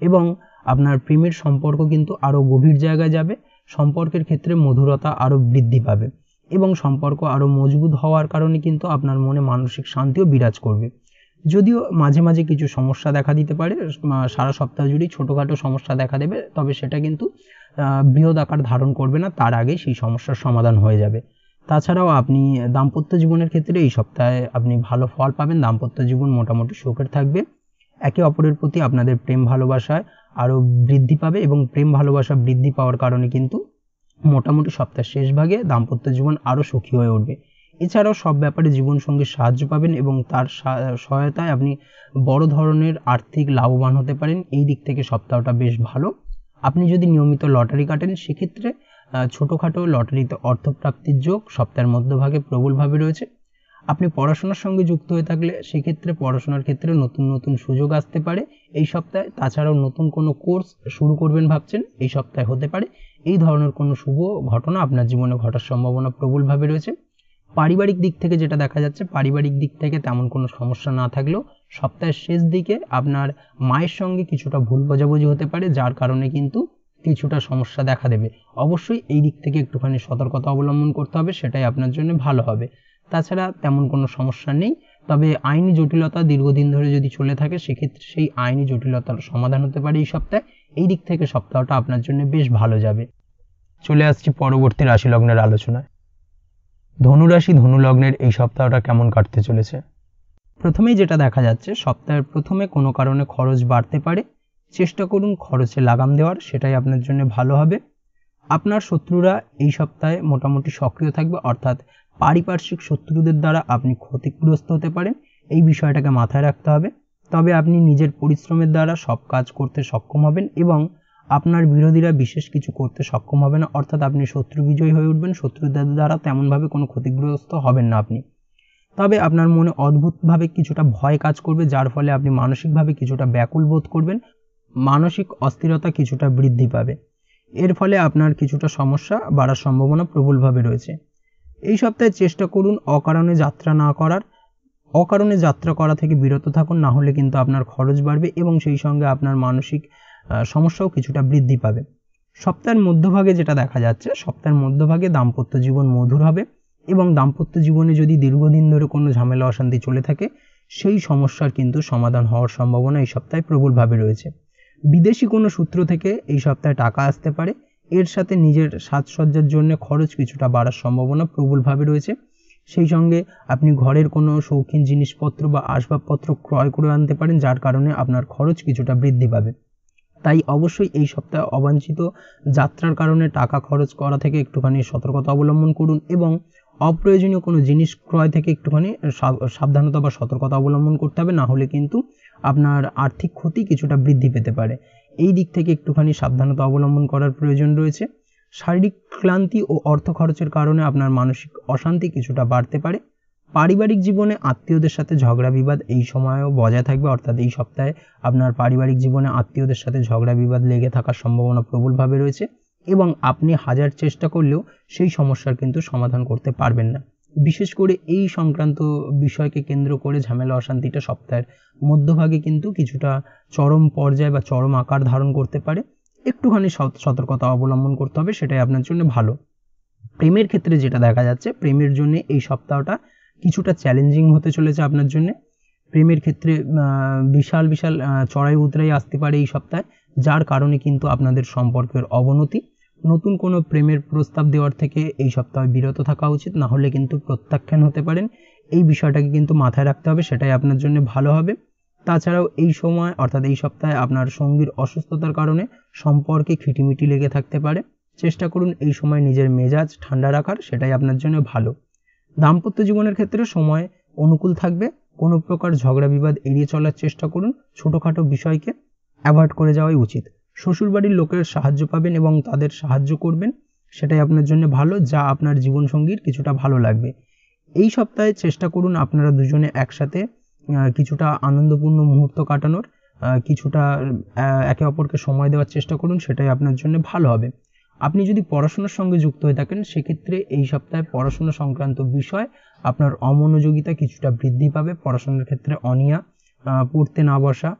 এবং আপনার প্রেমের সম্পর্ক কিন্তু আরও গভীর জায়গায় যাবে। সম্পর্কের ক্ষেত্রে মধুরতা আরও বৃদ্ধি পাবে এবং সম্পর্ক আরও মজবুত হওয়ার কারণে কিন্তু আপনার মনে মানসিক শান্তিও বিরাজ করবে। যদিও মাঝে মাঝে কিছু সমস্যা দেখা দিতে পারে, সারা সপ্তাহ জুড়েই ছোটোখাটো সমস্যা দেখা দেবে, তবে সেটা কিন্তু বৃহৎ আকার ধারণ করবে না, তার আগে সেই সমস্যার সমাধান হয়ে যাবে। তাছাড়াও আপনি দাম্পত্য জীবনের ক্ষেত্রে এই সপ্তাহে আপনি ভালো ফল পাবেন। দাম্পত্য জীবন মোটামুটি সুখের থাকবে। একে অপরের প্রতি আপনাদের প্রেম ভালোবাসায় আরও বৃদ্ধি পাবে এবং প্রেম ভালোবাসা বৃদ্ধি পাওয়ার কারণে কিন্তু মোটামুটি সপ্তাহের শেষ ভাগে দাম্পত্য জীবন আরও সুখী হয়ে উঠবে। এছাড়াও সব ব্যাপারে জীবনসঙ্গীর সাহায্য পাবেন এবং তার সহায়তায় আপনি বড় ধরনের আর্থিক লাভবান হতে পারেন। এই দিক থেকে সপ্তাহটা বেশ ভালো। আপনি যদি নিয়মিত লটারি কাটেন, সেক্ষেত্রে ছোটোখাটো লটারিতে অর্থপ্রাপ্তির যোগ সপ্তাহের মধ্যভাগে প্রবলভাবে রয়েছে। আপনি পড়াশোনার সঙ্গে যুক্ত হয়ে থাকলে সেক্ষেত্রে পড়াশোনার ক্ষেত্রে নতুন নতুন সুযোগ আসতে পারে এই সপ্তাহে। তাছাড়াও নতুন কোনো কোর্স শুরু করবেন ভাবছেন, এই সপ্তাহে হতে পারে। এই ধরনের কোনো শুভ ঘটনা আপনার জীবনে ঘটার সম্ভাবনা প্রবলভাবে রয়েছে। পারিবারিক দিক থেকে যেটা দেখা যাচ্ছে, পারিবারিক দিক থেকে তেমন কোনো সমস্যা না থাকলেও সপ্তাহের শেষ দিকে আপনার মায়ের সঙ্গে কিছুটা ভুল বোঝাবুঝি হতে পারে, যার কারণে কিন্তু কিছুটা সমস্যা দেখা দেবে। অবশ্যই এই দিক থেকে একটুখানি সতর্কতা অবলম্বন করতে হবে, সেটাই আপনার জন্য ভালো হবে। তাছাড়া তেমন কোনো সমস্যা নেই, তবে আইনি জটিলতা দীর্ঘদিন ধরে যদি চলে থাকে, সেক্ষেত্রে সেই আইনি জটিলতার সমাধান হতে পারে এই সপ্তাহে। এই দিক থেকে সপ্তাহটা আপনার জন্য বেশ ভালো যাবে। চলে আসছি পরবর্তী রাশি লগ্নের আলোচনায়। ধনুরাশি ধনু লগ্নের এই সপ্তাহটা কেমন কাটতে চলেছে? প্রথমেই যেটা দেখা যাচ্ছে, সপ্তাহের প্রথমে কোনো কারণে খরচ বাড়তে পারে। চেষ্টা করুন খরচে লাগাম দেওয়ার, সেটাই আপনার জন্য ভালো হবে। আপনার শত্রুরা এই সপ্তাহে মোটামুটি সক্রিয় থাকবে, অর্থাৎ পারিপার্শ্বিক শত্রুদের দ্বারা আপনি ক্ষতিগ্রস্ত হতে পারেন। এই বিষয়টাকে মাথায় রাখতে হবে। তবে আপনি নিজের পরিশ্রমের দ্বারা সব কাজ করতে সক্ষম হবেন এবং আপনার বিরোধীরা বিশেষ কিছু করতে সক্ষম হবে না, অর্থাৎ আপনি শত্রু বিজয়ী হয়ে উঠবেন। শত্রুদের দ্বারা তেমনভাবে কোনো ক্ষতিগ্রস্ত হবেন না আপনি। তবে আপনার মনে অদ্ভুতভাবে কিছুটা ভয় কাজ করবে, যার ফলে আপনি মানসিকভাবে কিছুটা ব্যাকুল বোধ করবেন। মানসিক অস্থিরতা কিছুটা বৃদ্ধি পাবে। এর ফলে আপনার কিছুটা সমস্যা বাড়ার সম্ভাবনা প্রবলভাবে রয়েছে। এই সপ্তাহে চেষ্টা করুন অকারণে যাত্রা না করার। অকারণে যাত্রা করা থেকে বিরত থাকুন, না হলে কিন্তু আপনার খরচ বাড়বে এবং সেই সঙ্গে আপনার মানসিক সমস্যাও কিছুটা বৃদ্ধি পাবে। সপ্তাহের মধ্যভাগে যেটা দেখা যাচ্ছে, সপ্তাহের মধ্যভাগে দাম্পত্য জীবন মধুর হবে এবং দাম্পত্য জীবনে যদি দীর্ঘদিন ধরে কোনো ঝামেলা অশান্তি চলে থাকে, সেই সমস্যার কিন্তু সমাধান হওয়ার সম্ভাবনা এই সপ্তাহে প্রবলভাবে রয়েছে। বিদেশি কোনো সূত্র থেকে এই সপ্তাহে টাকা আসতে পারে। এর সাথে নিজের সাজসজ্জার জন্য খরচ কিছুটা বাড়ার সম্ভাবনা প্রবলভাবে রয়েছে। সেই সঙ্গে আপনি ঘরের কোনো শৌখিন জিনিসপত্র বা আসবাবপত্র ক্রয় করে আনতে পারেন, যার কারণে আপনার খরচ কিছুটা বৃদ্ধি পাবে। তাই অবশ্যই এই সপ্তাহে অবাঞ্ছিত যাত্রার কারণে টাকা খরচ করা থেকে একটুখানি সতর্কতা অবলম্বন করুন এবং অপ্রয়োজনীয় কোনো জিনিস ক্রয় থেকে একটুখানি সাবধানতা বা সতর্কতা অবলম্বন করতে হবে, না হলে কিন্তু আপনার আর্থিক ক্ষতি কিছুটা বৃদ্ধি পেতে পারে। এই দিক থেকে একটুখানি সাবধানতা অবলম্বন করার প্রয়োজন রয়েছে। শারীরিক ক্লান্তি ও অর্থ খরচের কারণে আপনার মানসিক অশান্তি কিছুটা বাড়তে পারে। পারিবারিক জীবনে আত্মীয়দের সাথে ঝগড়া বিবাদ এই সময়েও বজায় থাকবে, অর্থাৎ এই সপ্তাহে আপনার পারিবারিক জীবনে আত্মীয়দের সাথে ঝগড়া বিবাদ লেগে থাকার সম্ভাবনা প্রবলভাবে রয়েছে এবং আপনি হাজার চেষ্টা করলেও সেই সমস্যার কিন্তু সমাধান করতে পারবেন না। বিশেষ করে এই সংক্রান্ত বিষয়কে কেন্দ্র করে ঝামেলা অশান্তিটা সপ্তাহের মধ্যভাগে কিন্তু কিছুটা চরম পর্যায়ে বা চরম আকার ধারণ করতে পারে। একটুখানি সতর্কতা অবলম্বন করতে হবে, সেটাই আপনার জন্য ভালো। প্রেমের ক্ষেত্রে যেটা দেখা যাচ্ছে, প্রেমের জন্য এই সপ্তাহটা কিছুটা চ্যালেঞ্জিং হতে চলেছে আপনার জন্য। প্রেমের ক্ষেত্রে বিশাল বিশাল চড়াই উতরাই আসতে পারে এই সপ্তাহে, যার কারণে কিন্তু আপনাদের সম্পর্কের অবনতি। নতুন কোনো প্রেমের প্রস্তাব দেওয়ার থেকে এই সপ্তাহে বিরত থাকা উচিত, না হলে কিন্তু প্রত্যাখ্যান হতে পারেন। এই বিষয়টাকে কিন্তু মাথায় রাখতে হবে, সেটাই আপনার জন্য ভালো হবে। তাছাড়াও এই সময় অর্থাৎ এই সপ্তাহে আপনার সঙ্গীর অসুস্থতার কারণে সম্পর্কে খিটিমিটি লেগে থাকতে পারে। চেষ্টা করুন এই সময় নিজের মেজাজ ঠান্ডা রাখার, সেটাই আপনার জন্য ভালো। দাম্পত্য জীবনের ক্ষেত্রে সময় অনুকূল থাকবে। কোনো প্রকার ঝগড়া বিবাদ এড়িয়ে চলার চেষ্টা করুন, ছোটোখাটো বিষয়কে অ্যাভয়েড করে যাওয়াই উচিত। শ্বশুরবাড়ির লোকের সাহায্য পাবেন এবং তাদের সাহায্য করবেন, সেটাই আপনার জন্য ভালো, যা আপনার জীবনসঙ্গীর কিছুটা ভালো লাগবে। এই সপ্তাহে চেষ্টা করুন আপনারা দুজনে একসাথে কিছুটা আনন্দপূর্ণ মুহূর্ত কাটানোর, কিছুটা একে অপরকে সময় দেওয়ার চেষ্টা করুন, সেটাই আপনার জন্য ভালো হবে। আপনি যদি পড়াশোনার সঙ্গে যুক্ত হয়ে থাকেন সেক্ষেত্রে এই সপ্তাহে পড়াশোনা সংক্রান্ত বিষয় আপনার অমনোযোগিতা কিছুটা বৃদ্ধি পাবে। পড়াশোনার ক্ষেত্রে অনীহা, পড়তে না বসা,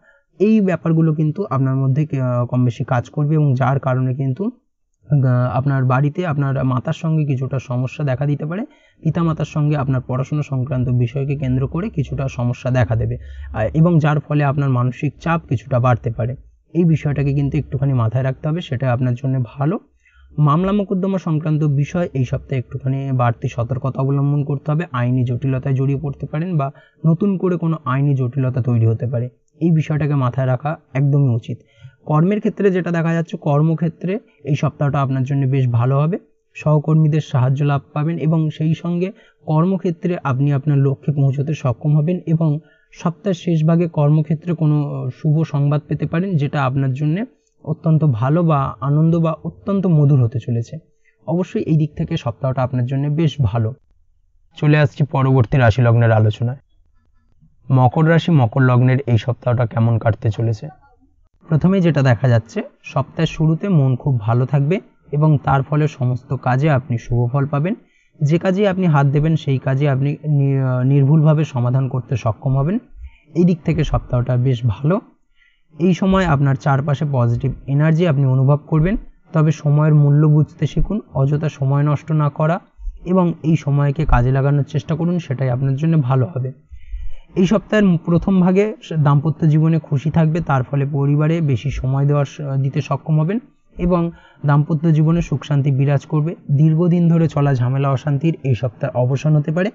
এই ব্যাপারগুলো কিন্তু আপনার মধ্যে কম বেশি কাজ করবে এবং যার কারণে কিন্তু আপনার বাড়িতে আপনার মাতার সঙ্গে কিছুটা সমস্যা দেখা দিতে পারে। পিতামাতার সঙ্গে আপনার পড়াশোনা সংক্রান্ত বিষয়কে কেন্দ্র করে কিছুটা সমস্যা দেখা দেবে এবং যার ফলে আপনার মানসিক চাপ কিছুটা বাড়তে পারে। এই বিষয়টাকে কিন্তু একটুখানি মাথায় রাখতে হবে, সেটা আপনার জন্য ভালো। মামলা মোকদ্দমা সংক্রান্ত বিষয় এই সপ্তাহে একটুখানি বাড়তি সতর্কতা অবলম্বন করতে হবে। আইনি জটিলতায় জড়িয়ে পড়তে পারেন বা নতুন করে কোনো আইনি জটিলতা তৈরি হতে পারে, এই বিষয়টাকে মাথায় রাখা একদমই উচিত। কর্মের ক্ষেত্রে যেটা দেখা যাচ্ছে, কর্মক্ষেত্রে এই সপ্তাহটা আপনার জন্য বেশ ভালো হবে। সহকর্মীদের সাহায্য লাভ পাবেন এবং সেই সঙ্গে কর্মক্ষেত্রে আপনি আপনার লক্ষ্যে পৌঁছতে সক্ষম হবেন এবং সপ্তাহের শেষ ভাগে কর্মক্ষেত্রে কোনো শুভ সংবাদ পেতে পারেন, যেটা আপনার জন্য অত্যন্ত ভালো বা আনন্দ বা অত্যন্ত মধুর হতে চলেছে। অবশ্যই এই দিক থেকে সপ্তাহটা আপনার জন্য বেশ ভালো। চলে আসছি পরবর্তী রাশি লগ্নের আলোচনায়। মকর রাশি মকর লগ্নের এই সপ্তাহটা কেমন কাটতে চলেছে? প্রথমে যেটা দেখা যাচ্ছে, সপ্তাহের শুরুতে মন খুব ভালো থাকবে এবং তার ফলে সমস্ত কাজে আপনি শুভ ফল পাবেন। যে কাজে আপনি হাত দেবেন সেই কাজে আপনি নির্ভুলভাবে সমাধান করতে সক্ষম হবেন। এই দিক থেকে সপ্তাহটা বেশ ভালো। এই সময় আপনার চারপাশে পজিটিভ এনার্জি আপনি অনুভব করবেন, তবে সময়ের মূল্য বুঝতে শিখুন, অযথা সময় নষ্ট না করা এবং এই সময়কে কাজে লাগানোর চেষ্টা করুন, সেটাই আপনার জন্য ভালো হবে। এই সপ্তাহের প্রথম ভাগে দাম্পত্য জীবনে খুশি থাকবে, তার ফলে পরিবারে বেশি সময় দিতে সক্ষম হবেন এবং দাম্পত্য জীবনে সুখ শান্তি বিরাজ করবে। দীর্ঘদিন ধরে চলা ঝামেলা অশান্তির এই সপ্তাহে অবসান হতে পারে।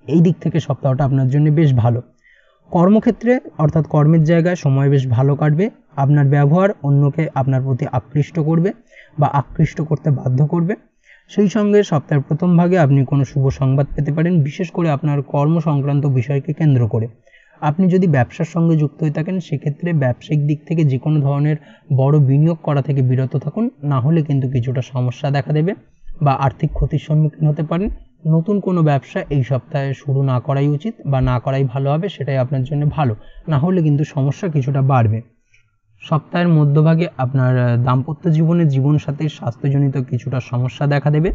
এই দিক থেকে সপ্তাহটা আপনার জন্য বেশ ভালো। কর্মক্ষেত্রে অর্থাৎ কর্মের জায়গায় সময় বেশ ভালো কাটবে। আপনার ব্যবহার অন্যকে আপনার প্রতি আকৃষ্ট করবে বা আকৃষ্ট করতে বাধ্য করবে। সেই সঙ্গে সপ্তাহের প্রথম ভাগে আপনি কোনো শুভ সংবাদ পেতে পারেন, বিশেষ করে আপনার কর্ম সংক্রান্ত বিষয়কে কেন্দ্র করে। আপনি যদি ব্যবসার সঙ্গে যুক্ত হয়ে থাকেন সেক্ষেত্রে ব্যবসায়িক দিক থেকে যে কোনো ধরনের বড় বিনিয়োগ করা থেকে বিরত থাকুন, না হলে কিন্তু কিছুটা সমস্যা দেখা দেবে বা আর্থিক ক্ষতির সম্মুখীন হতে পারেন। নতুন কোনো ব্যবসা এই সপ্তাহে শুরু না করাই উচিত বা না করাই ভালো হবে, সেটাই আপনার জন্য ভালো, না হলে কিন্তু সমস্যা কিছুটা বাড়বে। সপ্তাহের মধ্যভাগে আপনার দাম্পত্য জীবনে জীবনসাথীর স্বাস্থ্যজনিত কিছুটা সমস্যা দেখা দেবে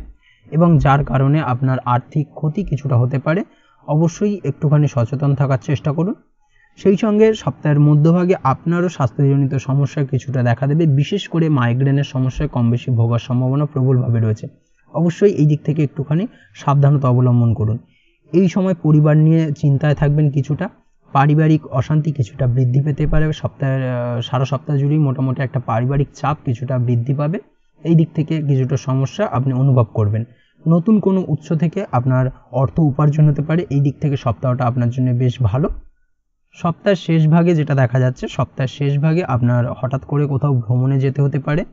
এবং যার কারণে আপনার আর্থিক ক্ষতি কিছুটা হতে পারে। অবশ্যই একটুখানি সচেতন থাকার চেষ্টা করুন। সেই সঙ্গে সপ্তাহের মধ্যভাগে আপনারও স্বাস্থ্যজনিত সমস্যা কিছুটা দেখা দেবে, বিশেষ করে মাইগ্রেনের সমস্যায় কম বেশি ভোগার সম্ভাবনা প্রবলভাবে রয়েছে। অবশ্যই এই দিক থেকে একটুখানি সাবধানতা অবলম্বন করুন। এই সময় পরিবার নিয়ে চিন্তায় থাকবেন কিছুটা, পারিবারিক অশান্তি কিছুটা বৃদ্ধি পেতে পারে। সারা সপ্তাহ জুড়েই মোটামুটি একটা পারিবারিক চাপ কিছুটা বৃদ্ধি পাবে। এই দিক থেকে কিছুটা সমস্যা আপনি অনুভব করবেন। নতুন কোনো উৎস থেকে আপনার অর্থ উপার্জন হতে পারে। এই দিক থেকে সপ্তাহটা আপনার জন্য বেশ ভালো। সপ্তাহের শেষ ভাগে যেটা দেখা যাচ্ছে, সপ্তাহের শেষ ভাগে আপনার হঠাৎ করে কোথাও ভ্রমণে যেতে হতে পারে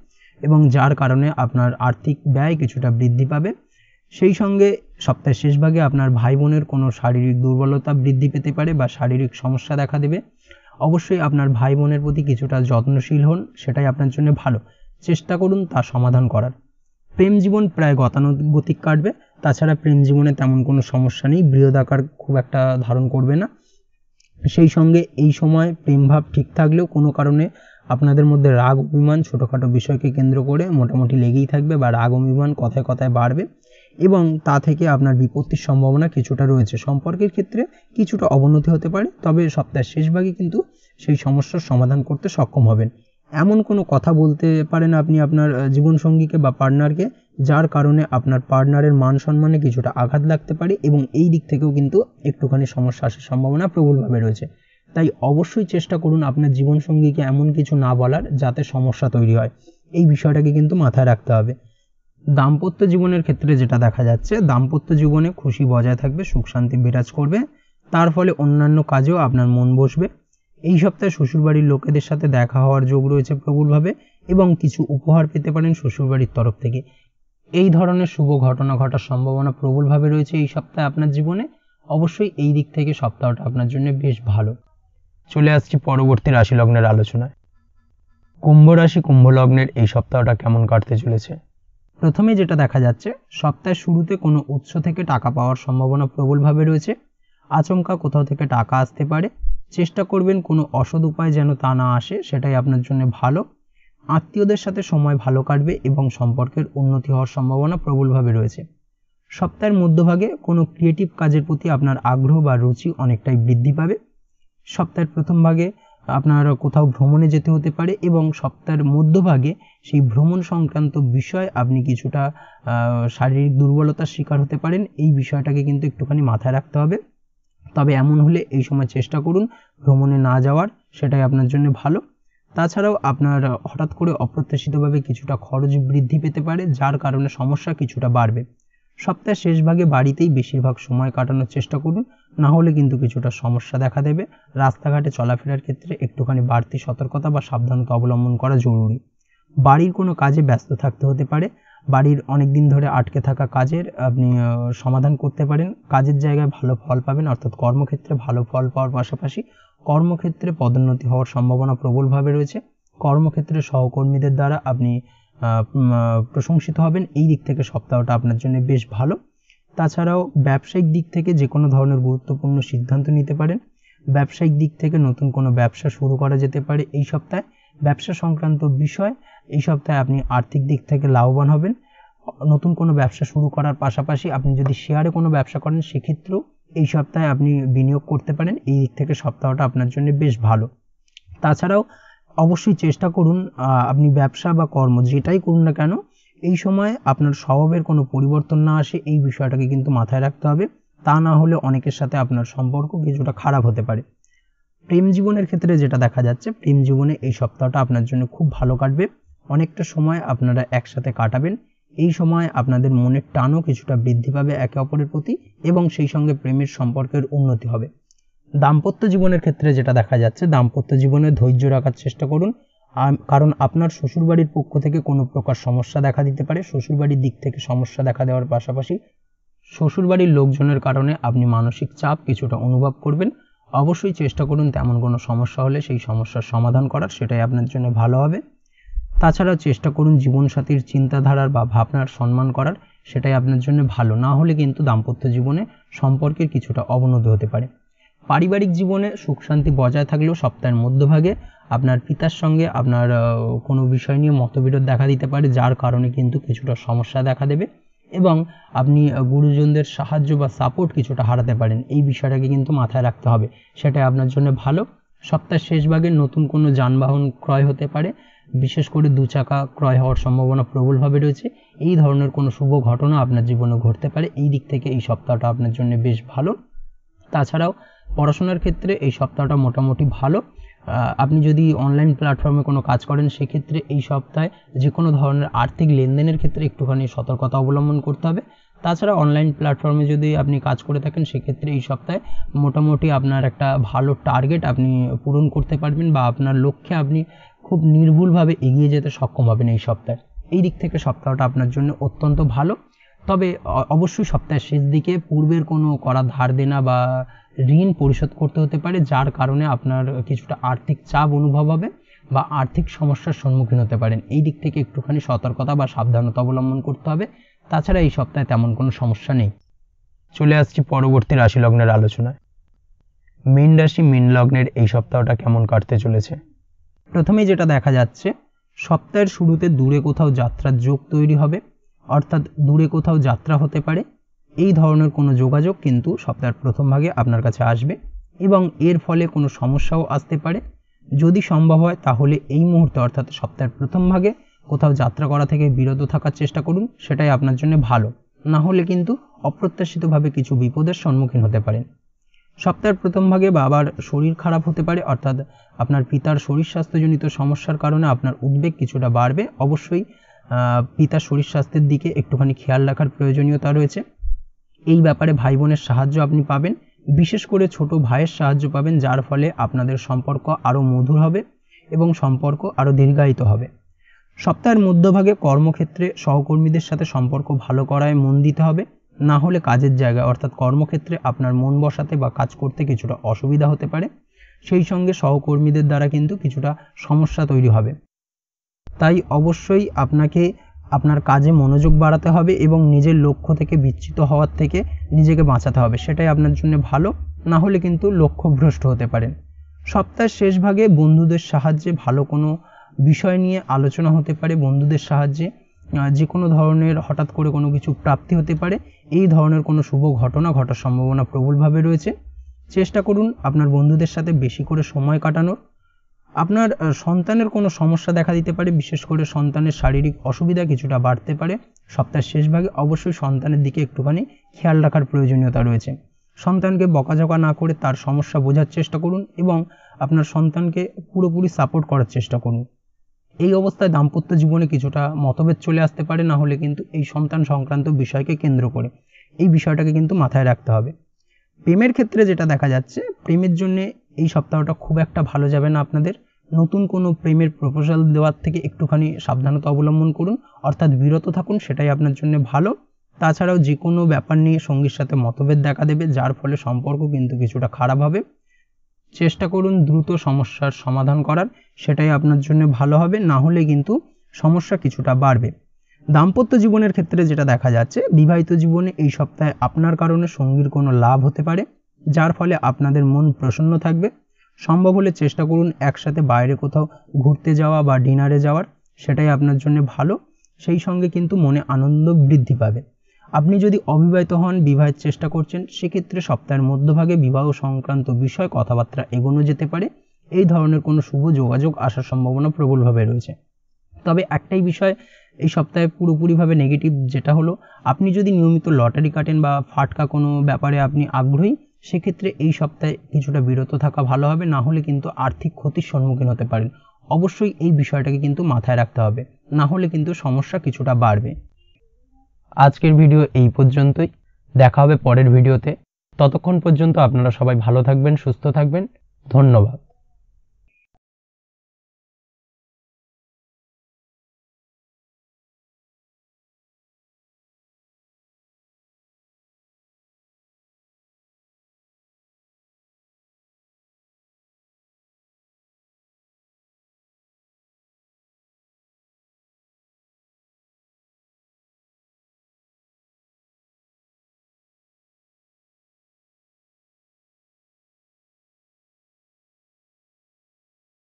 এবং যার কারণে আপনার আর্থিক ব্যয় কিছুটা বৃদ্ধি পাবে। সেই সঙ্গে সপ্তাহের শেষ ভাগে আপনার ভাই বোনের কোনো শারীরিক দুর্বলতা বৃদ্ধি পেতে পারে বা শারীরিক সমস্যা দেখা দেবে। অবশ্যই আপনার ভাই বোনের প্রতি কিছুটা যত্নশীল হন, সেটাই আপনার জন্য ভালো। চেষ্টা করুন তার সমাধান করার। প্রেম জীবন প্রায় গতানুগতিক কাটবে। তাছাড়া প্রেম জীবনে তেমন কোনো সমস্যা নেই, বৃহদাকার খুব একটা ধারণ করবে না। সেই সঙ্গে এই সময় প্রেমভাব ঠিক থাকলেও কোনো কারণে আপনাদের মধ্যে রাগ অভিমান ছোটোখাটো বিষয়কে কেন্দ্র করে মোটামুটি লেগেই থাকবে বা রাগ অভিমান কথায় কথায় বাড়বে এবং তা থেকে আপনার বিপত্তির সম্ভাবনা কিছুটা রয়েছে। সম্পর্কের ক্ষেত্রে কিছুটা অবনতি হতে পারে, তবে সপ্তাহের শেষ ভাগে কিন্তু সেই সমস্যার সমাধান করতে সক্ষম হবেন। এমন কোনো কথা বলতে পারেন আপনি আপনার জীবনসঙ্গীকে বা পার্টনারকে, যার কারণে আপনার পার্টনারের মান সম্মানে কিছুটা আঘাত লাগতে পারে এবং এই দিক থেকেও কিন্তু একটুখানি সমস্যা আসার সম্ভাবনা প্রবলভাবে রয়েছে। তাই অবশ্যই চেষ্টা করুন আপনার জীবনসঙ্গীকে এমন কিছু না বলার যাতে সমস্যা তৈরি হয়। এই বিষয়টাকে কিন্তু মাথায় রাখতে হবে। দাম্পত্য জীবনের ক্ষেত্রে যেটা দেখা যাচ্ছে, দাম্পত্য জীবনে খুশি বজায় থাকবে, সুখ শান্তি বিরাজ করবে, তার ফলে অন্যান্য কাজেও আপনার মন বসবে এই সপ্তাহে শ্বশুরবাড়ির লোকেদের সাথে দেখা হওয়ার যোগ রয়েছে প্রবলভাবে এবং কিছু উপহার পেতে পারেন শ্বশুরবাড়ির তরফ থেকে। এই ধরনের শুভ ঘটনা ঘটার সম্ভাবনা প্রবলভাবে রয়েছে এই সপ্তাহে আপনার জীবনে। অবশ্যই এই দিক থেকে সপ্তাহটা আপনার জন্য বেশ ভালো। চলে আসছি পরবর্তী রাশি লগ্নের আলোচনায়। কুম্ভ রাশি কুম্ভ লগ্নের এই সপ্তাহটা কেমন কাটতে চলেছে? প্রথমে যেটা দেখা যাচ্ছে, সপ্তাহের শুরুতে কোনো উৎস থেকে টাকা পাওয়ার সম্ভাবনা প্রবলভাবে রয়েছে। আচমকা কোথাও থেকে টাকা আসতে পারে। চেষ্টা করবেন কোনো অসৎ উপায় যেন তা না আসে, সেটাই আপনার জন্য ভালো। আত্মীয়দের সাথে সময় ভালো কাটবে এবং সম্পর্কের উন্নতি হওয়ার সম্ভাবনা প্রবলভাবে রয়েছে। সপ্তাহের মধ্যভাগে কোনো ক্রিয়েটিভ কাজের প্রতি আপনার আগ্রহ বা রুচি অনেকটাই বৃদ্ধি পাবে। সপ্তাহের প্রথম ভাগে আপনার কোথাও ভ্রমণে যেতে হতে পারে এবং সপ্তাহের মধ্যভাগে সেই ভ্রমণ সংক্রান্ত বিষয় আপনি কিছুটা শারীরিক দুর্বলতার শিকার হতে পারেন। এই বিষয়টাকে কিন্তু একটুখানি মাথায় রাখতে হবে। তবে এমন হলে এই সময় চেষ্টা করুন ভ্রমণে না যাওয়ার, সেটাই আপনার জন্য ভালো। তাছাড়াও আপনার হঠাৎ করে অপ্রত্যাশিতভাবে কিছুটা খরচ বৃদ্ধি পেতে পারে, যার কারণে সমস্যা কিছুটা বাড়বে। সপ্তাহের শেষ ভাগে বাড়িতেই বেশিরভাগ সময় কাটানোর চেষ্টা করুন, না হলে কিন্তু কিছুটা সমস্যা দেখা দেবে। রাস্তাঘাটে চলাফেরার ক্ষেত্রে একটুখানি বাড়তি সতর্কতা বা সাবধানতা অবলম্বন করা জরুরি। বাড়ির কোনো কাজে ব্যস্ত থাকতে হতে পারে। বাড়ির অনেক দিন ধরে আটকে থাকা কাজের আপনি সমাধান করতে পারেন। কাজের জায়গায় ভালো ফল পাবেন, অর্থাৎ কর্মক্ষেত্রে ভালো ফল পাওয়ার পাশাপাশি কর্মক্ষেত্রে পদোন্নতি হওয়ার সম্ভাবনা প্রবলভাবে রয়েছে। কর্মক্ষেত্রে সহকর্মীদের দ্বারা আপনি প্রশংসিত হবেন। এই দিক থেকে সপ্তাহটা আপনার জন্য বেশ ভালো। তাছাড়াও ব্যবসায়িক দিক থেকে যে কোনো ধরনের গুরুত্বপূর্ণ সিদ্ধান্ত নিতে পারেন। ব্যবসায়িক দিক থেকে নতুন কোনো ব্যবসা শুরু করা যেতে পারে এই সপ্তাহে। ব্যবসা সংক্রান্ত বিষয় এই সপ্তাহে আপনি আর্থিক দিক থেকে লাভবান হবেন। নতুন কোনো ব্যবসা শুরু করার পাশাপাশি আপনি যদি শেয়ারে কোনো ব্যবসা করেন সেক্ষেত্রেও এই সপ্তাহে আপনি বিনিয়োগ করতে পারেন। এই দিক থেকে সপ্তাহটা আপনার জন্য বেশ ভালো। তাছাড়াও অবশ্যই চেষ্টা করুন আপনি ব্যবসা বা কর্ম যেটাই করুন না কেন এই সময় আপনার স্বভাবের কোনো পরিবর্তন না আসে, এই বিষয়টাকে কিন্তু মাথায় রাখতে হবে। তা না হলে অনেকের সাথে আপনার সম্পর্ক কিছুটা খারাপ হতে পারে। প্রেম জীবনের ক্ষেত্রে যেটা দেখা যাচ্ছে, প্রেম জীবনে এই সপ্তাহটা আপনার জন্য খুব ভালো কাটবে। অনেকটা সময় আপনারা একসাথে কাটাবেন। এই সময় আপনাদের মনের টানও কিছুটা বৃদ্ধি পাবে একে অপরের প্রতি এবং সেই সঙ্গে প্রেমের সম্পর্কের উন্নতি হবে। দাম্পত্য জীবনের ক্ষেত্রে যেটা দেখা যাচ্ছে, দাম্পত্য জীবনে ধৈর্য রাখার চেষ্টা করুন, কারণ আপনার শ্বশুরবাড়ির পক্ষ থেকে কোনো প্রকার সমস্যা দেখা দিতে পারে। শ্বশুরবাড়ির দিক থেকে সমস্যা দেখা দেওয়ার পাশাপাশি শ্বশুরবাড়ির লোকজনের কারণে আপনি মানসিক চাপ কিছুটা অনুভব করবেন। অবশ্যই চেষ্টা করুন তেমন কোনো সমস্যা হলে সেই সমস্যার সমাধান করার, সেটাই আপনার জন্য ভালো হবে। তাছাড়াও চেষ্টা করুন জীবনসাথীর চিন্তাধারার বা ভাবনার সম্মান করার, সেটাই আপনার জন্য ভালো। না হলে কিন্তু দাম্পত্য জীবনে সম্পর্কের কিছুটা অবনতি হতে পারে। পারিবারিক জীবনে সুখ শান্তি বজায় থাকলেও সপ্তাহের মধ্যভাগে আপনার পিতার সঙ্গে আপনার কোনো বিষয় নিয়ে মতবিরোধ দেখা দিতে পারে, যার কারণে কিন্তু কিছুটা সমস্যা দেখা দেবে এবং আপনি গুরুজনদের সাহায্য বা সাপোর্ট কিছুটা হারাতে পারেন। এই বিষয়টাকে কিন্তু মাথায় রাখতে হবে, সেটাই আপনার জন্য ভালো। সপ্তাহের শেষ ভাগে নতুন কোনো যানবাহন ক্রয় হতে পারে, বিশেষ করে 2 চাকা ক্রয় হওয়ার সম্ভাবনা প্রবলভাবে রয়েছে। এই ধরনের কোনো শুভ ঘটনা আপনার জীবনে ঘটতে পারে। এই দিক থেকে এই সপ্তাহটা আপনার জন্য বেশ ভালো। তাছাড়াও পড়াশোনার ক্ষেত্রে এই সপ্তাহটা মোটামুটি ভালো। আপনি যদি অনলাইন প্ল্যাটফর্মে কোনো কাজ করেন সেক্ষেত্রে এই সপ্তাহে যে কোনো ধরনের আর্থিক লেনদেনের ক্ষেত্রে একটুখানি সতর্কতা অবলম্বন করতে হবে। তাছাড়া অনলাইন প্ল্যাটফর্মে যদি আপনি কাজ করে থাকেন সেক্ষেত্রে এই সপ্তাহে মোটামুটি আপনার একটা ভালো টার্গেট আপনি পূরণ করতে পারবেন বা আপনার লক্ষ্যে আপনি খুব নির্ভুলভাবে এগিয়ে যেতে সক্ষম হবেন এই সপ্তাহে। এই দিক থেকে সপ্তাহটা আপনার জন্য অত্যন্ত ভালো। তবে অবশ্যই সপ্তাহের শেষ দিকে পূর্বের কোনো করা ধার দেনা বা ঋণ পরিশোধ করতে হতে পারে, যার কারণে আপনার কিছুটা আর্থিক চাপ অনুভব হবে বা আর্থিক সমস্যার সম্মুখীন হতে পারেন। এই দিক থেকে একটুখানি সতর্কতা বা সাবধানতা অবলম্বন করতে হবে। তাছাড়া এই সপ্তাহে তেমন কোনো সমস্যা নেই। চলে আসছি পরবর্তী রাশি লগ্নের আলোচনায়। মীন রাশি মীন লগ্নের এই সপ্তাহটা কেমন কাটতে চলেছে? প্রথমেই যেটা দেখা যাচ্ছে, সপ্তাহের শুরুতে দূরে কোথাও যাত্রার যোগ তৈরি হবে, অর্থাৎ দূরে কোথাও যাত্রা হতে পারে। এই ধরনের কোনো যোগাযোগ কিন্তু সপ্তাহের প্রথম ভাগে আপনার কাছে আসবে এবং এর ফলে কোনো সমস্যাও আসতে পারে। যদি সম্ভব হয় তাহলে এই মুহূর্তে অর্থাৎ সপ্তাহের প্রথম ভাগে কোথাও যাত্রা করা থেকে বিরত থাকার চেষ্টা করুন, সেটাই আপনার জন্য ভালো। না হলে কিন্তু অপ্রত্যাশিতভাবে কিছু বিপদের সম্মুখীন হতে পারেন। সপ্তাহের প্রথম ভাগে বাবার শরীর খারাপ হতে পারে, অর্থাৎ আপনার পিতার শরীর স্বাস্থ্যজনিত সমস্যার কারণে আপনার উদ্বেগ কিছুটা বাড়বে। অবশ্যই পিতার শরীর স্বাস্থ্যের দিকে একটুখানি খেয়াল রাখার প্রয়োজনীয়তা রয়েছে। এই ব্যাপারে ভাই বোনের সাহায্য আপনি পাবেন। বিশেষ করে ছোট ভাইয়ের সাহায্য পাবেন, যার ফলে আপনাদের সম্পর্ক আরও মধুর হবে এবং সম্পর্ক আরও দীর্ঘায়িত হবে। সপ্তাহের মধ্যভাগে কর্মক্ষেত্রে সহকর্মীদের সাথে সম্পর্ক ভালো করায় মন দিতে হবে, না হলে কাজের জায়গায় অর্থাৎ কর্মক্ষেত্রে আপনার মন বসাতে বা কাজ করতে কিছুটা অসুবিধা হতে পারে। সেই সঙ্গে সহকর্মীদের দ্বারা কিন্তু কিছুটা সমস্যা তৈরি হবে। তাই অবশ্যই আপনাকে আপনার কাজে মনোযোগ বাড়াতে হবে এবং নিজের লক্ষ্য থেকে বিচ্যুত হওয়ার থেকে নিজেকে বাঁচাতে হবে, সেটাই আপনার জন্য ভালো, না হলে কিন্তু লক্ষ্যভ্রষ্ট হতে পারেন। সপ্তাহের শেষ ভাগে বন্ধুদের সাহায্যে ভালো কোনো বিষয় নিয়ে আলোচনা হতে পারে, বন্ধুদের সাহায্যে যে কোনো ধরনের হঠাৎ করে কোনো কিছু প্রাপ্তি হতে পারে, এই ধরনের কোনো শুভ ঘটনা ঘটার সম্ভাবনা প্রবলভাবে রয়েছে। চেষ্টা করুন আপনার বন্ধুদের সাথে বেশি করে সময় কাটানোর। আপনার সন্তানের কোনো সমস্যা দেখা দিতে পারে, বিশেষ করে সন্তানের শারীরিক অসুবিধা কিছুটা বাড়তে পারে। সপ্তাহের শেষ ভাগে অবশ্যই সন্তানের দিকে একটুখানি খেয়াল রাখার প্রয়োজনীয়তা রয়েছে। সন্তানকে বকাঝকা না করে তার সমস্যা বোঝার চেষ্টা করুন এবং আপনার সন্তানকে পুরোপুরি সাপোর্ট করার চেষ্টা করুন। এই অবস্থায় দাম্পত্য জীবনে কিছুটা মতভেদ চলে আসতে পারে, না হলে কিন্তু এই সন্তান সংক্রান্ত বিষয়কে কেন্দ্র করে এই বিষয়টাকে কিন্তু মাথায় রাখতে হবে। প্রেমের ক্ষেত্রে যেটা দেখা যাচ্ছে, প্রেমের জন্য এই সপ্তাহটা খুব একটা ভালো যাবে না আপনাদের। নতুন কোনো প্রেমের প্রপোজাল দেওয়ার থেকে একটুখানি সাবধানতা অবলম্বন করুন, অর্থাৎ বিরত থাকুন, সেটাই আপনার জন্য ভালো। তাছাড়াও যে কোনো ব্যাপার নিয়ে সঙ্গীর সাথে মতভেদ দেখা দেবে, যার ফলে সম্পর্ক কিন্তু কিছুটা খারাপ হবে। চেষ্টা করুন দ্রুত সমস্যার সমাধান করার, সেটাই আপনার জন্য ভালো হবে, না হলে কিন্তু সমস্যা কিছুটা বাড়বে। দাম্পত্য জীবনের ক্ষেত্রে যেটা দেখা যাচ্ছে, বিবাহিত জীবনে এই সপ্তাহে আপনার কারণে সঙ্গীর কোনো লাভ হতে পারে, যার ফলে আপনাদের মন প্রসন্ন থাকবে। সম্ভব হলে চেষ্টা করুন একসাথে বাইরে কোথাও ঘুরতে যাওয়া বা ডিনারে যাওয়ার, সেটাই আপনার জন্য ভালো। সেই সঙ্গে কিন্তু মনে আনন্দ বৃদ্ধি পাবে। আপনি যদি অবিবাহিত হন, বিবাহের চেষ্টা করছেন, সেক্ষেত্রে সপ্তাহের মধ্যভাগে বিবাহ সংক্রান্ত বিষয় কথাবার্তা এগোনো যেতে পারে। এই ধরনের কোনো শুভ যোগাযোগ আসার সম্ভাবনা প্রবলভাবে রয়েছে। তবে একটাই বিষয় এই সপ্তাহে পুরোপুরিভাবে নেগেটিভ, যেটা হলো আপনি যদি নিয়মিত লটারি কাটেন বা ফাটকা কোনো ব্যাপারে আপনি আগ্রহী, সেক্ষেত্রে এই সপ্তাহে কিছুটা বিরত থাকা ভালো হবে, না হলে কিন্তু আর্থিক ক্ষতির সম্মুখীন হতে পারেন। অবশ্যই এই বিষয়টাকে কিন্তু মাথায় রাখতে হবে, না হলে কিন্তু সমস্যা কিছুটা বাড়বে। আজকের ভিডিও এই পর্যন্তই, দেখা হবে পরের ভিডিওতে। ততক্ষণ পর্যন্ত আপনারা সবাই ভালো থাকবেন, সুস্থ থাকবেন। ধন্যবাদ।